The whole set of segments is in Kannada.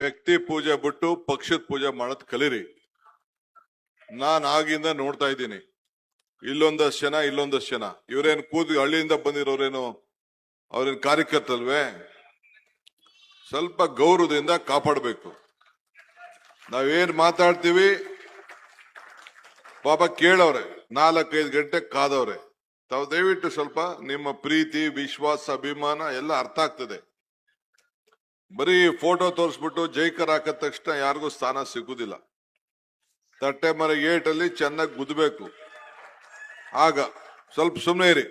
ವ್ಯಕ್ತಿ ಪೂಜೆ ಬಿಟ್ಟು ಪಕ್ಷದ ಪೂಜೆ ಮಾಡೋದ್ ಕಲೀರಿ. ನಾನ್ ಆಗಿಂದ ನೋಡ್ತಾ ಇದ್ದೀನಿ, ಇಲ್ಲೊಂದಷ್ಟು ಜನ ಇಲ್ಲೊಂದಷ್ಟು ಜನ, ಇವರೇನು ಕೂದಿ ಹಳ್ಳಿಯಿಂದ ಬಂದಿರೋರೇನು ಅವ್ರೇನ್ ಕಾರ್ಯಕರ್ತಲ್ವೇ? ಸ್ವಲ್ಪ ಗೌರವದಿಂದ ಕಾಪಾಡಬೇಕು. ನಾವೇನ್ ಮಾತಾಡ್ತೀವಿ ಪಾಪ ಕೇಳವ್ರೆ, 4-5 ಗಂಟೆ ಕಾದವ್ರೆ. ತಾವು ದಯವಿಟ್ಟು ಸ್ವಲ್ಪ ನಿಮ್ಮ ಪ್ರೀತಿ ವಿಶ್ವಾಸ ಅಭಿಮಾನ ಎಲ್ಲ ಅರ್ಥ ಆಗ್ತದೆ. ಬರೀ ಫೋಟೋ ತೋರಿಸ್ಬಿಟ್ಟು ಜೈಕರ್ ಹಾಕಿದ ತಕ್ಷಣ ಯಾರಿಗೂ ಸ್ಥಾನ ಸಿಗುದಿಲ್ಲ. ತಟ್ಟೆ ಮರ ಏಟಲ್ಲಿ ಚೆನ್ನಾಗಿ ಗುದ್ದಬೇಕು. ಆಗ ಸ್ವಲ್ಪ ಸುಮ್ಮನೆ ಇರಿ.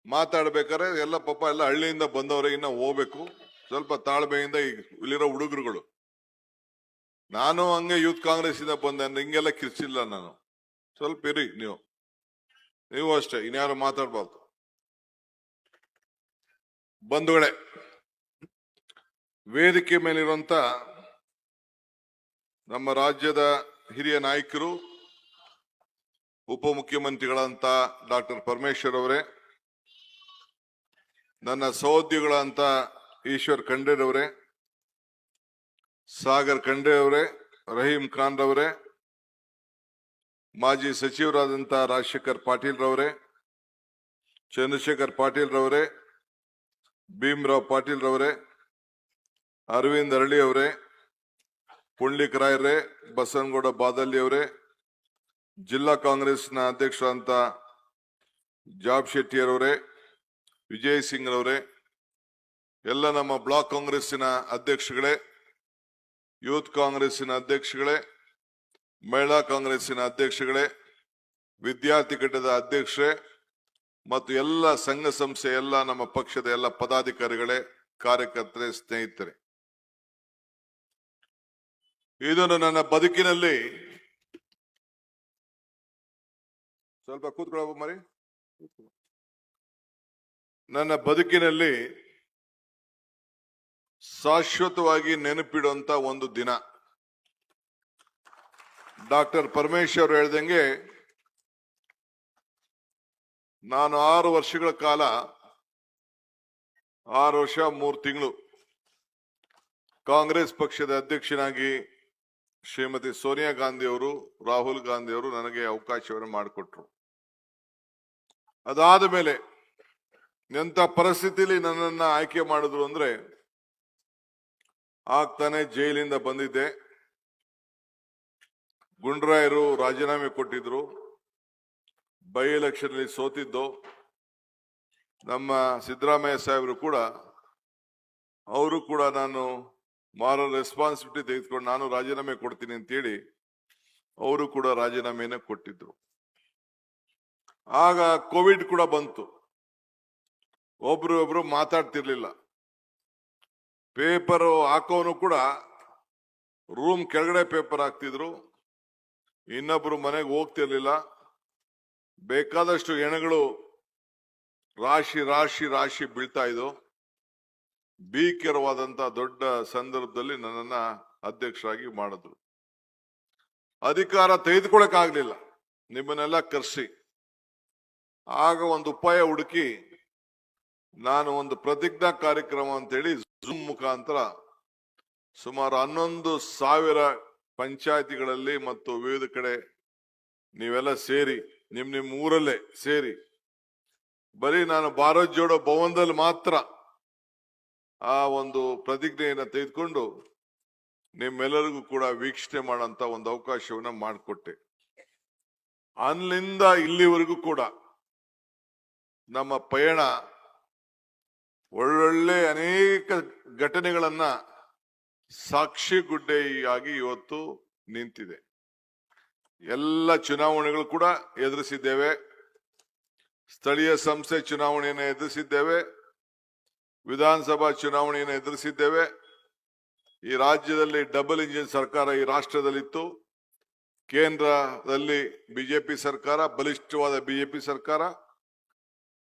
ಮಾತಾಡ್ಬೇಕಾದ್ರೆ ಎಲ್ಲ ಪಾಪ ಎಲ್ಲ ಹಳ್ಳಿಯಿಂದ ಬಂದವ್ರೆ, ಇನ್ನ ಹೋಗ್ಬೇಕು. ಸ್ವಲ್ಪ ತಾಳ್ಮೆಯಿಂದ ಇಲ್ಲಿರೋ ಹುಡುಗರುಗಳು, ನಾನು ಹಂಗೆ ಯೂತ್ ಕಾಂಗ್ರೆಸ್ ಇಂದ ಬಂದೆ, ಹಿಂಗೆಲ್ಲ ಕಿರ್ಚಿಲ್ಲ ನಾನು. ಸ್ವಲ್ಪ ಇರಿ ನೀವು ಅಷ್ಟೇ, ಇನ್ಯಾರು ಮಾತಾಡ್ಬಾರ್ದು. ಬಂಧುಗಳೇ, ವೇದಿಕೆ ಮೇಲಿರುವಂತ ನಮ್ಮ ರಾಜ್ಯದ ಹಿರಿಯ ನಾಯಕರು, ಉಪಮುಖ್ಯಮಂತ್ರಿಗಳಂತ ಡಾಕ್ಟರ್ ಪರಮೇಶ್ವರ್ ಅವರೇ, ನನ್ನ ಸಹೋದ್ಯೋಗಿಗಳಂತ ಈಶ್ವರ್ ಖಂಡ್ರೆ ಅವರೇ, ಸಾಗರ್ ಖಂಡ್ರೆ ಅವರೇ, ರಹೀಂ ಖಾನ್ ರವರೇ, ಮಾಜಿ ಸಚಿವರಾದಂತ ರಾಜಶೇಖರ್ ಪಾಟೀಲ್ ರವರೇ, ಚಂದ್ರಶೇಖರ್ ಪಾಟೀಲ್ ರವರೇ, ಭೀಮರಾವ್ ಪಾಟೀಲ್ ರವರೇ, ಅರವಿಂದ್ ಅರಳಿ ಅವರೇ, ಪುಂಡ್ಲಿಕ್ ರಾಯರೇ, ಬಸನಗೌಡ ಬಾದಳ್ಳಿ ಅವರೇ, ಜಿಲ್ಲಾ ಕಾಂಗ್ರೆಸ್ನ ಅಧ್ಯಕ್ಷರಾದಂತ ಜಾಬ್ ಶೆಟ್ಟಿ ಅವರೇ, ವಿಜಯ್ ಸಿಂಗ್ ಅವರೇ, ಎಲ್ಲ ನಮ್ಮ ಬ್ಲಾಕ್ ಕಾಂಗ್ರೆಸ್ಸಿನ ಅಧ್ಯಕ್ಷಗಳೇ, ಯೂತ್ ಕಾಂಗ್ರೆಸ್ಸಿನ ಅಧ್ಯಕ್ಷಗಳೇ, ಮಹಿಳಾ ಕಾಂಗ್ರೆಸ್ಸಿನ ಅಧ್ಯಕ್ಷಗಳೇ, ವಿದ್ಯಾರ್ಥಿ ಘಟಕದ ಅಧ್ಯಕ್ಷರೇ ಮತ್ತು ಎಲ್ಲ ಸಂಘ ಸಂಸ್ಥೆ, ಎಲ್ಲ ನಮ್ಮ ಪಕ್ಷದ ಎಲ್ಲ ಪದಾಧಿಕಾರಿಗಳೇ, ಕಾರ್ಯಕರ್ತರೇ, ಸ್ನೇಹಿತರೆ, ಇದನ್ನು ನನ್ನ ಬದುಕಿನಲ್ಲಿ ಸ್ವಲ್ಪ ಕೂತ್ಕೊಳ್ಳೋ ಮರಿ, ನನ್ನ ಬದುಕಿನಲ್ಲಿ ಶಾಶ್ವತವಾಗಿ ನೆನಪಿಡುವಂತ ಒಂದು ದಿನ. ಡಾಕ್ಟರ್ ಪರಮೇಶ್ವರ್ ಹೇಳ್ದಂಗೆ, ನಾನು 6 ವರ್ಷಗಳ ಕಾಲ, 6 ವರ್ಷ 3 ತಿಂಗಳು ಕಾಂಗ್ರೆಸ್ ಪಕ್ಷದ ಅಧ್ಯಕ್ಷನಾಗಿ ಶ್ರೀಮತಿ ಸೋನಿಯಾ ಗಾಂಧಿ ಅವರು, ರಾಹುಲ್ ಗಾಂಧಿ ಅವರು ನನಗೆ ಅವಕಾಶವನ್ನು ಮಾಡಿಕೊಟ್ರು. ಅದಾದ ಮೇಲೆ ಎಂತ ಪರಿಸ್ಥಿತಿಯಲ್ಲಿ ನನ್ನನ್ನ ಆಯ್ಕೆ ಮಾಡಿದ್ರು ಅಂದ್ರೆ, ಆಗ್ತಾನೆ ಜೈಲಿಂದ ಬಂದಿದ್ದೆ. ಗುಂಡ್ರಾಯರು ರಾಜೀನಾಮೆ ಕೊಟ್ಟಿದ್ರು, ಬೈ ಎಲೆಕ್ಷನ್ ಅಲ್ಲಿ ಸೋತಿದ್ದು. ನಮ್ಮ ಸಿದ್ದರಾಮಯ್ಯ ಸಾಹೇಬರು ಕೂಡ, ಅವರು ಕೂಡ ನಾನು ಮಾರಲ್ ರೆಸ್ಪಾನ್ಸಿಬಿಲಿಟಿ ತೆಗೆದುಕೊಂಡು ನಾನು ರಾಜೀನಾಮೆ ಕೊಡ್ತೀನಿ ಅಂತೇಳಿ ಅವರು ಕೂಡ ರಾಜೀನಾಮೆಯನ್ನ ಕೊಟ್ಟಿದ್ರು. ಆಗ ಕೋವಿಡ್ ಕೂಡ ಬಂತು, ಒಬ್ರು ಮಾತಾಡ್ತಿರ್ಲಿಲ್ಲ. ಪೇಪರ್ ಹಾಕೋನು ಕೂಡ ರೂಮ್ ಕೆಳಗಡೆ ಪೇಪರ್ ಹಾಕ್ತಿದ್ರು, ಇನ್ನೊಬ್ರು ಮನೆಗೆ ಹೋಗ್ತಿರ್ಲಿಲ್ಲ. ಬೇಕಾದಷ್ಟು ಹೆಣಗಳು ರಾಶಿ ರಾಶಿ ರಾಶಿ ಬೀಳ್ತಾ ಇದ್ವು. ಭೀಕರವಾದಂತ ದೊಡ್ಡ ಸಂದರ್ಭದಲ್ಲಿ ನನ್ನನ್ನ ಅಧ್ಯಕ್ಷರಾಗಿ ಮಾಡಿದ್ರು. ಅಧಿಕಾರ ತೆಗೆದುಕೊಳ್ಳಕ್ ಆಗ್ಲಿಲ್ಲ, ನಿಮ್ಮನ್ನೆಲ್ಲ ಕರೆಸಿ. ಆಗ ಒಂದು ಉಪಾಯ ಹುಡುಕಿ ನಾನು ಒಂದು ಪ್ರತಿಜ್ಞಾ ಕಾರ್ಯಕ್ರಮ ಅಂತೇಳಿ ಝೂಮ್ ಮುಖಾಂತರ ಸುಮಾರು 11,000 ಪಂಚಾಯತಿಗಳಲ್ಲಿ ಮತ್ತು ವಿವಿಧ ಕಡೆ ನೀವೆಲ್ಲ ಸೇರಿ, ನಿಮ್ ಊರಲ್ಲೇ ಸೇರಿ, ಬರೀ ನಾನು ಭಾರತ್ ಜೋಡೋ ಭವನದಲ್ಲಿ ಮಾತ್ರ ಆ ಒಂದು ಪ್ರತಿಜ್ಞೆಯನ್ನು ತೆಗೆದುಕೊಂಡು ನಿಮ್ಮೆಲ್ಲರಿಗೂ ಕೂಡ ವೀಕ್ಷಣೆ ಮಾಡೋಂತ ಒಂದು ಅವಕಾಶವನ್ನ ಮಾಡಿಕೊಟ್ಟೆ. ಅಲ್ಲಿಂದ ಇಲ್ಲಿವರೆಗೂ ಕೂಡ ನಮ್ಮ ಪಯಣ ಒಳ್ಳೊಳ್ಳೆ ಅನೇಕ ಘಟನೆಗಳನ್ನ ಸಾಕ್ಷಿಗುಡ್ಡೆಯಾಗಿ ಇವತ್ತು ನಿಂತಿದೆ. ಎಲ್ಲ ಚುನಾವಣೆಗಳು ಕೂಡ ಎದುರಿಸಿದ್ದೇವೆ, ಸ್ಥಳೀಯ ಸಂಸ್ಥೆ ಚುನಾವಣೆಯನ್ನು ಎದುರಿಸಿದ್ದೇವೆ, ವಿಧಾನಸಭಾ ಚುನಾವಣೆಯನ್ನು ಎದುರಿಸಿದ್ದೇವೆ. ಈ ರಾಜ್ಯದಲ್ಲಿ ಡಬಲ್ ಇಂಜಿನ್ ಸರ್ಕಾರ ಈ ರಾಷ್ಟ್ರದಲ್ಲಿತ್ತು. ಕೇಂದ್ರದಲ್ಲಿ ಬಿಜೆಪಿ ಸರ್ಕಾರ, ಬಲಿಷ್ಠವಾದ ಬಿಜೆಪಿ ಸರ್ಕಾರ.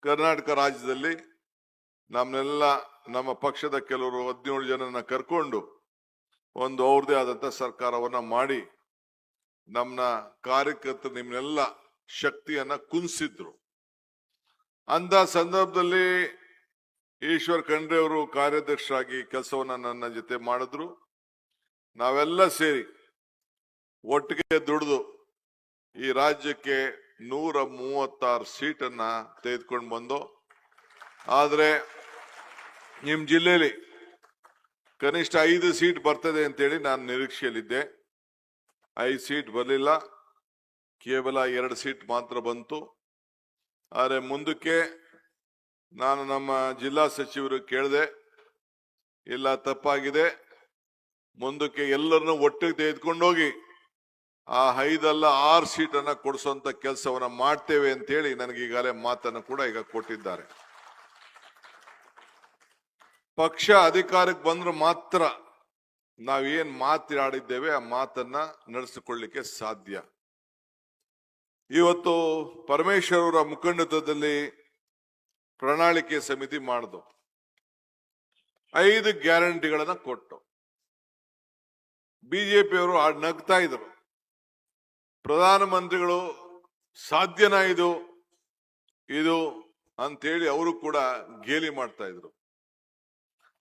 ಕರ್ನಾಟಕ ರಾಜ್ಯದಲ್ಲಿ ನಮ್ಮನ್ನೆಲ್ಲ, ನಮ್ಮ ಪಕ್ಷದ ಕೆಲವರು 17 ಜನರನ್ನ ಕರ್ಕೊಂಡು ಒಂದು ಅವ್ರದೇ ಆದಂತ ಸರ್ಕಾರವನ್ನ ಮಾಡಿ ನಮ್ಮ ಕಾರ್ಯಕರ್ತರು ನಿಮ್ನೆಲ್ಲ ಶಕ್ತಿಯನ್ನ ಕುಂದಿಸಿದ್ರು. ಅಂತ ಸಂದರ್ಭದಲ್ಲಿ ಈಶ್ವರ್ ಖಂಡ್ರೆ ಅವರು ಕಾರ್ಯಾಧ್ಯಕ್ಷರಾಗಿ ಕೆಲಸವನ್ನ ನನ್ನ ಜೊತೆ ಮಾಡಿದ್ರು. ನಾವೆಲ್ಲ ಸೇರಿ ಒಟ್ಟಿಗೆ ದುಡಿದು ಈ ರಾಜ್ಯಕ್ಕೆ 136 ಸೀಟನ್ನ ತೆಗೆದುಕೊಂಡು ಬಂದು, ಆದ್ರೆ ನಿಮ್ ಜಿಲ್ಲೆಯಲ್ಲಿ ಕನಿಷ್ಠ 5 ಸೀಟ್ ಬರ್ತದೆ ಅಂತೇಳಿ ನಾನು ನಿರೀಕ್ಷೆಯಲ್ಲಿದ್ದೆ. 5 ಸೀಟ್ ಬರಲಿಲ್ಲ, ಕೇವಲ 2 ಸೀಟ್ ಮಾತ್ರ ಬಂತು. ಆದರೆ ಮುಂದಕ್ಕೆ ನಾನು ನಮ್ಮ ಜಿಲ್ಲಾ ಸಚಿವರು ಕೇಳಿದೆ, ಇಲ್ಲ ತಪ್ಪಾಗಿದೆ, ಮುಂದಕ್ಕೆ ಎಲ್ಲರನ್ನು ಒಟ್ಟಿಗೆ ತೆಗೆದುಕೊಂಡೋಗಿ ಆ 5 ಅಲ್ಲ 6 ಸೀಟನ್ನ ಕೊಡಿಸುವಂತ ಕೆಲಸವನ್ನ ಮಾಡ್ತೇವೆ ಅಂತೇಳಿ ನನಗೆ ಈಗಾಗಲೇ ಮಾತನ್ನು ಕೂಡ ಈಗ ಕೊಟ್ಟಿದ್ದಾರೆ. ಪಕ್ಷ ಅಧಿಕಾರಕ್ಕೆ ಬಂದ್ರೆ ಮಾತ್ರ ನಾವೇನ್ ಮಾತಾಡಿದ್ದೇವೆ ಆ ಮಾತನ್ನ ನಡೆಸಿಕೊಳ್ಳಿಕ್ಕೆ ಸಾಧ್ಯ. ಇವತ್ತು ಪರಮೇಶ್ವರ್ ಅವರ ಮುಖಂಡತ್ವದಲ್ಲಿ ಪ್ರಣಾಳಿಕೆ ಸಮಿತಿ ಮಾಡಿದು, 5 ಗ್ಯಾರಂಟಿಗಳನ್ನ ಕೊಟ್ಟು ಬಿಜೆಪಿಯವರು ನಗ್ತಾ ಇದ್ರು. ಪ್ರಧಾನಮಂತ್ರಿಗಳು ಸಾಧ್ಯನಾ ಇದು ಅಂತೇಳಿ ಅವರು ಕೂಡ ಗೇಲಿ ಮಾಡ್ತಾ ಇದ್ರು.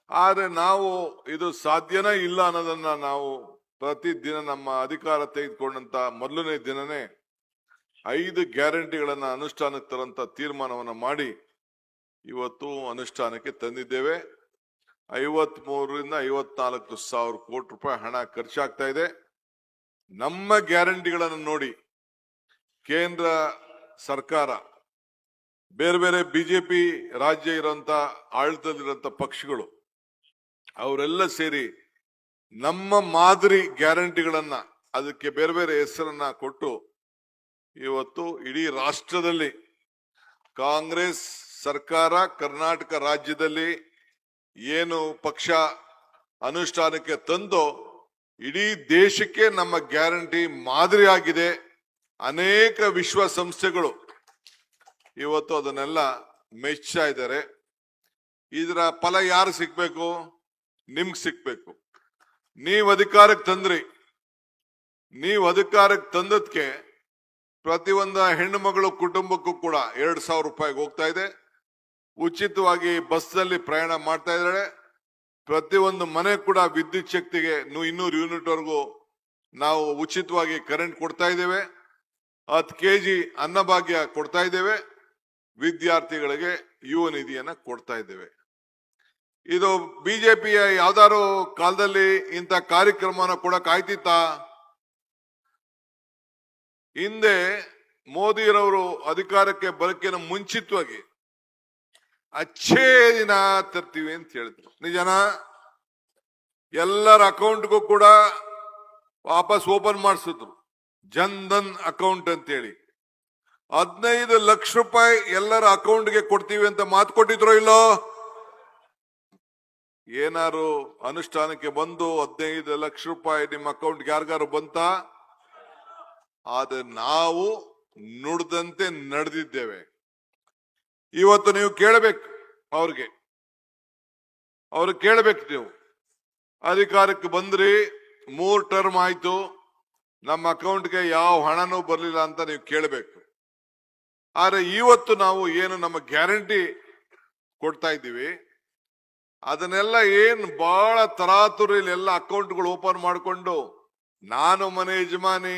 ಆದ್ರೆ ನಾವು ಇದು ಸಾಧ್ಯನಾ ಇಲ್ಲ ಅನ್ನೋದನ್ನ ನಾವು ಪ್ರತಿದಿನ ನಮ್ಮ ಅಧಿಕಾರ ತೆಗೆದುಕೊಂಡಂತ ಮೊದಲನೇ ದಿನನೇ 5 ಗ್ಯಾರಂಟಿಗಳನ್ನ ಅನುಷ್ಠಾನಕ್ಕೆ ತರಂತ ತೀರ್ಮಾನವನ್ನ ಮಾಡಿ ಇವತ್ತು ಅನುಷ್ಠಾನಕ್ಕೆ ತಂದಿದ್ದೇವೆ. 53ರಿಂದ 54 ಸಾವಿರ ಕೋಟಿ ರೂಪಾಯಿ ಹಣ ಖರ್ಚಾಗ್ತಾ ಇದೆ. ನಮ್ಮ ಗ್ಯಾರಂಟಿಗಳನ್ನು ನೋಡಿ ಕೇಂದ್ರ ಸರ್ಕಾರ, ಬೇರೆ ಬೇರೆ ಬಿಜೆಪಿ ರಾಜ್ಯ ಇರೋಂತ ಆಡಳಿತದಲ್ಲಿರೋಂಥ ಪಕ್ಷಗಳು ಅವರೆಲ್ಲ ಸೇರಿ ನಮ್ಮ ಮಾದರಿ ಗ್ಯಾರಂಟಿಗಳನ್ನ ಅದಕ್ಕೆ ಬೇರೆ ಬೇರೆ ಹೆಸರನ್ನ ಕೊಟ್ಟು ಇವತ್ತು ಇಡೀ ರಾಷ್ಟ್ರದಲ್ಲಿ ಕಾಂಗ್ರೆಸ್ ಸರ್ಕಾರ ಕರ್ನಾಟಕ ರಾಜ್ಯದಲ್ಲಿ ಏನು ಪಕ್ಷ ಅನುಷ್ಠಾನಕ್ಕೆ ತಂದೋ ಇಡೀ ದೇಶಕ್ಕೆ ನಮ್ಮ ಗ್ಯಾರಂಟಿ ಮಾದರಿ ಆಗಿದೆ. ಅನೇಕ ವಿಶ್ವಸಂಸ್ಥೆಗಳು ಇವತ್ತು ಅದನ್ನೆಲ್ಲ ಮೆಚ್ಚಾ ಇದ್ದಾರೆ. ಇದರ ಫಲ ಯಾರು ಸಿಗ್ಬೇಕು? ನಿಮ್ಗೆ ಸಿಗ್ಬೇಕು. ನೀವು ಅಧಿಕಾರಕ್ಕೆ ತಂದ್ರಿ, ನೀವು ಅಧಿಕಾರಕ್ಕೆ ತಂದದ್ಕೆ ಪ್ರತಿಯೊಂದು ಹೆಣ್ಣು ಮಗಳು ಕುಟುಂಬಕ್ಕೂ ಕೂಡ 2,000 ರೂಪಾಯಿಗೆ ಹೋಗ್ತಾ ಇದೆ. ಉಚಿತವಾಗಿ ಬಸ್ನಲ್ಲಿ ಪ್ರಯಾಣ ಮಾಡ್ತಾ ಇದ್ದಾರೆ. ಪ್ರತಿಯೊಂದು ಮನೆ ಕೂಡ ವಿದ್ಯುತ್ ಶಕ್ತಿಗೆ 200 ಯೂನಿಟ್ ವರೆಗೂ ನಾವು ಉಚಿತವಾಗಿ ಕರೆಂಟ್ ಕೊಡ್ತಾ ಇದ್ದೇವೆ. 10 kg ಅನ್ನಭಾಗ್ಯ ಕೊಡ್ತಾ ಇದ್ದೇವೆ. ವಿದ್ಯಾರ್ಥಿಗಳಿಗೆ ಯುವ ನಿಧಿಯನ್ನ ಕೊಡ್ತಾ ಇದ್ದೇವೆ. ಇದು ಬಿಜೆಪಿಯ ಯಾವ್ದಾರು ಕಾಲದಲ್ಲಿ ಇಂಥ ಕಾರ್ಯಕ್ರಮನ ಕೊಡಕ್ ಆಯ್ತಿತ್ತ? ಹಿಂದೆ ಮೋದಿರವರು ಅಧಿಕಾರಕ್ಕೆ ಬರಕ್ಕಿನ ಮುಂಚಿತವಾಗಿ ಅಚ್ಚೇ ದಿನ ತರ್ತೀವಿ ಅಂತ ಹೇಳಿದ್ರು. ನಿಜನಾ? ಎಲ್ಲರ ಅಕೌಂಟ್ಗೂ ಕೂಡ ವಾಪಸ್ ಓಪನ್ ಮಾಡಿಸಿದ್ರು, ಜನ್ಧನ್ ಅಕೌಂಟ್ ಅಂತೇಳಿ. 15 ಲಕ್ಷ ರೂಪಾಯಿ ಎಲ್ಲರ ಅಕೌಂಟ್ಗೆ ಕೊಡ್ತೀವಿ ಅಂತ ಮಾತು ಕೊಟ್ಟಿದ್ರೋ ಇಲ್ಲೋ? ಏನಾರು ಅನುಷ್ಠಾನಕ್ಕೆ ಬಂದು 15 ಲಕ್ಷ ರೂಪಾಯಿ ನಿಮ್ಮ ಅಕೌಂಟ್ಗೆ ಯಾರಿಗಾರು ಬಂತ? ಆದ್ರೆ ನಾವು ನುಡಿದಂತೆ ನಡೆದಿದ್ದೇವೆ. ಇವತ್ತು ನೀವು ಕೇಳಬೇಕು, ಅವ್ರಿಗೆ ಕೇಳಬೇಕು. ನೀವು ಅಧಿಕಾರಕ್ಕೆ ಬಂದ್ರಿ, 3 ಟರ್ಮ್ ಆಯ್ತು, ನಮ್ಮ ಅಕೌಂಟ್ಗೆ ಯಾವ ಹಣನೂ ಬರ್ಲಿಲ್ಲ ಅಂತ ನೀವು ಕೇಳಬೇಕು. ಆದ್ರೆ ಇವತ್ತು ನಾವು ಏನು ನಮ್ಮ ಗ್ಯಾರಂಟಿ ಕೊಡ್ತಾ ಇದ್ದೀವಿ ಅದನ್ನೆಲ್ಲ ಏನ್ ಬಹಳ ತರಾತುರಿಲಿ ಎಲ್ಲ ಅಕೌಂಟ್ಗಳು ಓಪನ್ ಮಾಡಿಕೊಂಡು, ನಾನು ಮನೆ ಯಜಮಾನಿ,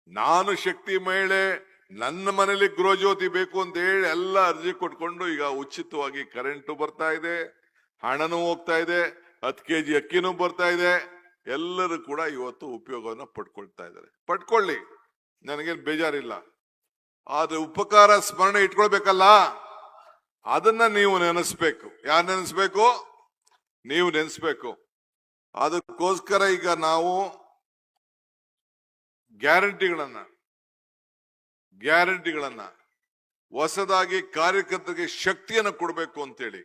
ನಾನು ಶಕ್ತಿ ಮಹಿಳೆ, ನನ್ನ ಮನೇಲಿ ಗೃಹಜ್ಯೋತಿ ಬೇಕು ಅಂತ ಹೇಳಿ ಎಲ್ಲ ಅರ್ಜಿ ಕೊಟ್ಕೊಂಡು ಈಗ ಉಚಿತವಾಗಿ ಕರೆಂಟು ಬರ್ತಾ ಇದೆ, ಹಣನೂ ಹೋಗ್ತಾ ಇದೆ, 10 kg ಅಕ್ಕಿನೂ ಬರ್ತಾ ಇದೆ. ಎಲ್ಲರೂ ಕೂಡ ಇವತ್ತು ಉಪಯೋಗವನ್ನ ಪಡ್ಕೊಳ್ತಾ ಇದ್ದಾರೆ. ಪಡ್ಕೊಳ್ಳಿ, ನನಗೇನು ಬೇಜಾರಿಲ್ಲ. ಆದ್ರೆ ಉಪಕಾರ ಸ್ಮರಣೆ ಇಟ್ಕೊಳ್ಬೇಕಲ್ಲ, ಅದನ್ನ ನೀವು ನೆನೆಸ್ಬೇಕು. ಯಾರು ನೆನೆಸ್ಬೇಕು? ನೀವು ನೆನೆಸ್ಬೇಕು. ಅದಕ್ಕೋಸ್ಕರ ಈಗ ನಾವು ಗ್ಯಾರಂಟಿಗಳನ್ನ ಹೊಸದಾಗಿ ಕಾರ್ಯಕರ್ತರಿಗೆ ಶಕ್ತಿಯನ್ನು ಕೊಡಬೇಕು ಅಂತೇಳಿ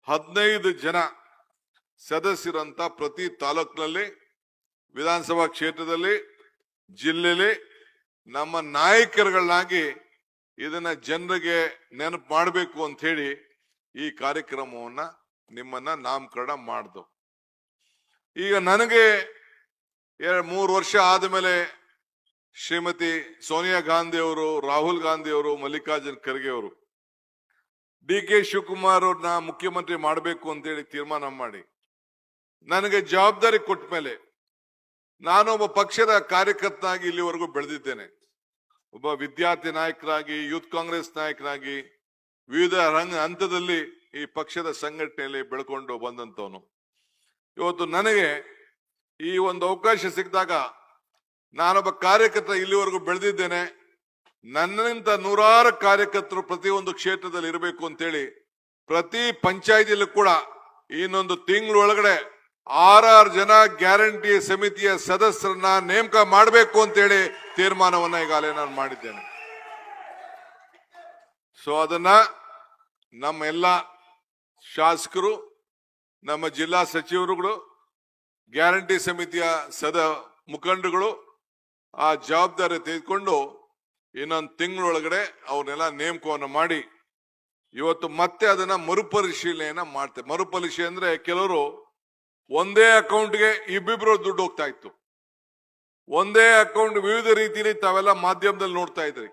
15 ಜನ ಸದಸ್ಯರಂತ ಪ್ರತಿ ತಾಲೂಕಿನಲ್ಲಿ, ವಿಧಾನಸಭಾ ಕ್ಷೇತ್ರದಲ್ಲಿ, ಜಿಲ್ಲೆಯಲ್ಲಿ ನಮ್ಮ ನಾಯಕರುಗಳನ್ನಾಗಿ ಇದನ್ನ ಜನರಿಗೆ ನೆನಪು ಮಾಡಬೇಕು ಅಂತ ಹೇಳಿ ಈ ಕಾರ್ಯಕ್ರಮವನ್ನ ನಿಮ್ಮನ್ನ ನಾಮಕರಣ ಮಾಡ್ದು. ಈಗ ನನಗೆ 3 ವರ್ಷ ಆದಮೇಲೆ ಶ್ರೀಮತಿ ಸೋನಿಯಾ ಗಾಂಧಿ ಅವರು, ರಾಹುಲ್ ಗಾಂಧಿ ಅವರು, ಮಲ್ಲಿಕಾರ್ಜುನ್ ಖರ್ಗೆ ಅವರು DK ಶಿವಕುಮಾರ್ ಅವ್ರನ್ನ ಮುಖ್ಯಮಂತ್ರಿ ಮಾಡಬೇಕು ಅಂತೇಳಿ ತೀರ್ಮಾನ ಮಾಡಿ ನನಗೆ ಜವಾಬ್ದಾರಿ ಕೊಟ್ಟ ಮೇಲೆ ನಾನೊಬ್ಬ ಪಕ್ಷದ ಕಾರ್ಯಕರ್ತನಾಗಿ ಇಲ್ಲಿವರೆಗೂ ಬೆಳೆದಿದ್ದೇನೆ. ಒಬ್ಬ ವಿದ್ಯಾರ್ಥಿ ನಾಯಕರಾಗಿ, ಯೂತ್ ಕಾಂಗ್ರೆಸ್ ನಾಯಕರಾಗಿ ವಿವಿಧ ಹಂತದಲ್ಲಿ ಈ ಪಕ್ಷದ ಸಂಘಟನೆಯಲ್ಲಿ ಬೆಳ್ಕೊಂಡು ಬಂದಂತವನು. ಇವತ್ತು ನನಗೆ ಈ ಒಂದು ಅವಕಾಶ ಸಿಕ್ಕಿದಾಗ ನಾನೊಬ್ಬ ಕಾರ್ಯಕರ್ತ ಇಲ್ಲಿವರೆಗೂ ಬೆಳೆದಿದ್ದೇನೆ. ನನ್ನಿಂದ ನೂರಾರು ಕಾರ್ಯಕರ್ತರು ಪ್ರತಿಯೊಂದು ಕ್ಷೇತ್ರದಲ್ಲಿ ಇರಬೇಕು ಅಂತೇಳಿ ಪ್ರತಿ ಪಂಚಾಯಿತಿಯಲ್ಲೂ ಕೂಡ ಇನ್ನೊಂದು ತಿಂಗಳೊಳಗಡೆ 6 ಜನ ಗ್ಯಾರಂಟಿ ಸಮಿತಿಯ ಸದಸ್ಯರನ್ನ ನೇಮಕ ಮಾಡಬೇಕು ಅಂತೇಳಿ ತೀರ್ಮಾನವನ್ನ ಈಗಾಗಲೇ ನಾನು ಮಾಡಿದ್ದೇನೆ. ಸೊ ಅದನ್ನ ನಮ್ಮ ಎಲ್ಲ ಶಾಸಕರು, ನಮ್ಮ ಜಿಲ್ಲಾ ಸಚಿವರುಗಳು, ಗ್ಯಾರಂಟಿ ಸಮಿತಿಯ ಮುಖಂಡರುಗಳು ಆ ಜವಾಬ್ದಾರಿ ತೆಗೆದುಕೊಂಡು ಇನ್ನೊಂದು ತಿಂಗಳೊಳಗಡೆ ಅವನ್ನೆಲ್ಲ ನೇಮಕವನ್ನು ಮಾಡಿ ಇವತ್ತು ಮತ್ತೆ ಅದನ್ನ ಮರುಪರಿಶೀಲನೆಯನ್ನ ಮಾಡ್ತೇವೆ. ಮರುಪರಿಶೀಲನೆ ಅಂದ್ರೆ ಕೆಲವರು ಒಂದೇ ಅಕೌಂಟ್ಗೆ ಇಬ್ಬಿಬ್ರು ದುಡ್ಡು ಹೋಗ್ತಾ ಇತ್ತು. ಒಂದೇ ಅಕೌಂಟ್ ವಿವಿಧ ರೀತಿಯಲ್ಲಿ ತಾವೆಲ್ಲ ಮಾಧ್ಯಮದಲ್ಲಿ ನೋಡ್ತಾ ಇದ್ರಿ.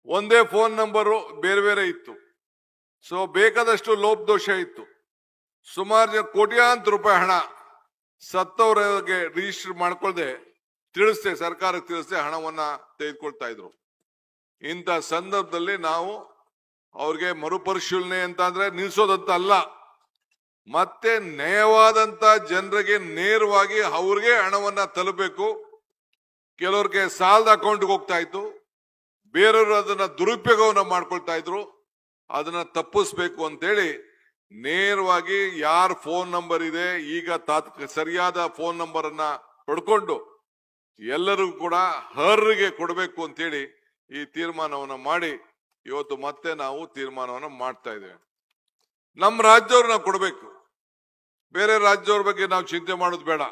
ಒಂದೇ ಫೋನ್ ನಂಬರು ಬೇರೆ ಬೇರೆ ಇತ್ತು. ಸೊ ಬೇಕಾದಷ್ಟು ಲೋಪದೋಷ ಇತ್ತು. ಸುಮಾರು ಕೋಟ್ಯಾಂತರ ರೂಪಾಯಿ ಹಣ ಸತ್ತವರಿಗೆ ರಿಜಿಸ್ಟರ್ ಮಾಡ್ಕೊಳ್ದೆ ತಿಳಿಸ್ದೆ, ಸರ್ಕಾರಕ್ಕೆ ತಿಳಿಸ್ದೆ ಹಣವನ್ನ ತೆಗೆದುಕೊಳ್ತಾ ಇದ್ರು. ಇಂಥ ಸಂದರ್ಭದಲ್ಲಿ ನಾವು ಅವ್ರಿಗೆ ಮರುಪರಿಶೀಲನೆ ಅಂತ ಅಂದ್ರೆ ನಿಲ್ಸೋದಂತ ಅಲ್ಲ, ಮತ್ತೆ ನ್ಯಾಯವಾದಂತ ಜನರಿಗೆ ನೇರವಾಗಿ ಅವ್ರಿಗೆ ಹಣವನ್ನ ತಲುಪಬೇಕು. ಕೆಲವ್ರಿಗೆ ಸಾಲದ ಅಕೌಂಟ್ಗೆ ಹೋಗ್ತಾ ಇತ್ತು, ಬೇರೆಯವರು ಅದನ್ನ ದುರುಪಯೋಗವನ್ನ ಮಾಡ್ಕೊಳ್ತಾ ಇದ್ರು. ಅದನ್ನ ತಪ್ಪಿಸ್ಬೇಕು ಅಂತೇಳಿ ನೇರವಾಗಿ ಯಾರ ಫೋನ್ ನಂಬರ್ ಇದೆ ಈಗ ಸರಿಯಾದ ಫೋನ್ ನಂಬರ್ ಅನ್ನ ಪಡ್ಕೊಂಡು ಎಲ್ಲರಿಗೂ ಕೂಡ ಅರ್ಹರಿಗೆ ಕೊಡಬೇಕು ಅಂತೇಳಿ ಈ ತೀರ್ಮಾನವನ್ನ ಮಾಡಿ ಇವತ್ತು ಮತ್ತೆ ನಾವು ತೀರ್ಮಾನವನ್ನ ಮಾಡ್ತಾ ಇದ್ದೇವೆ. ನಮ್ಮ ರಾಜ್ಯವ್ರು ನಾವು ಕೊಡಬೇಕು, ಬೇರೆ ರಾಜ್ಯವ್ರ ಬಗ್ಗೆ ನಾವು ಚಿಂತೆ ಮಾಡೋದು ಬೇಡ.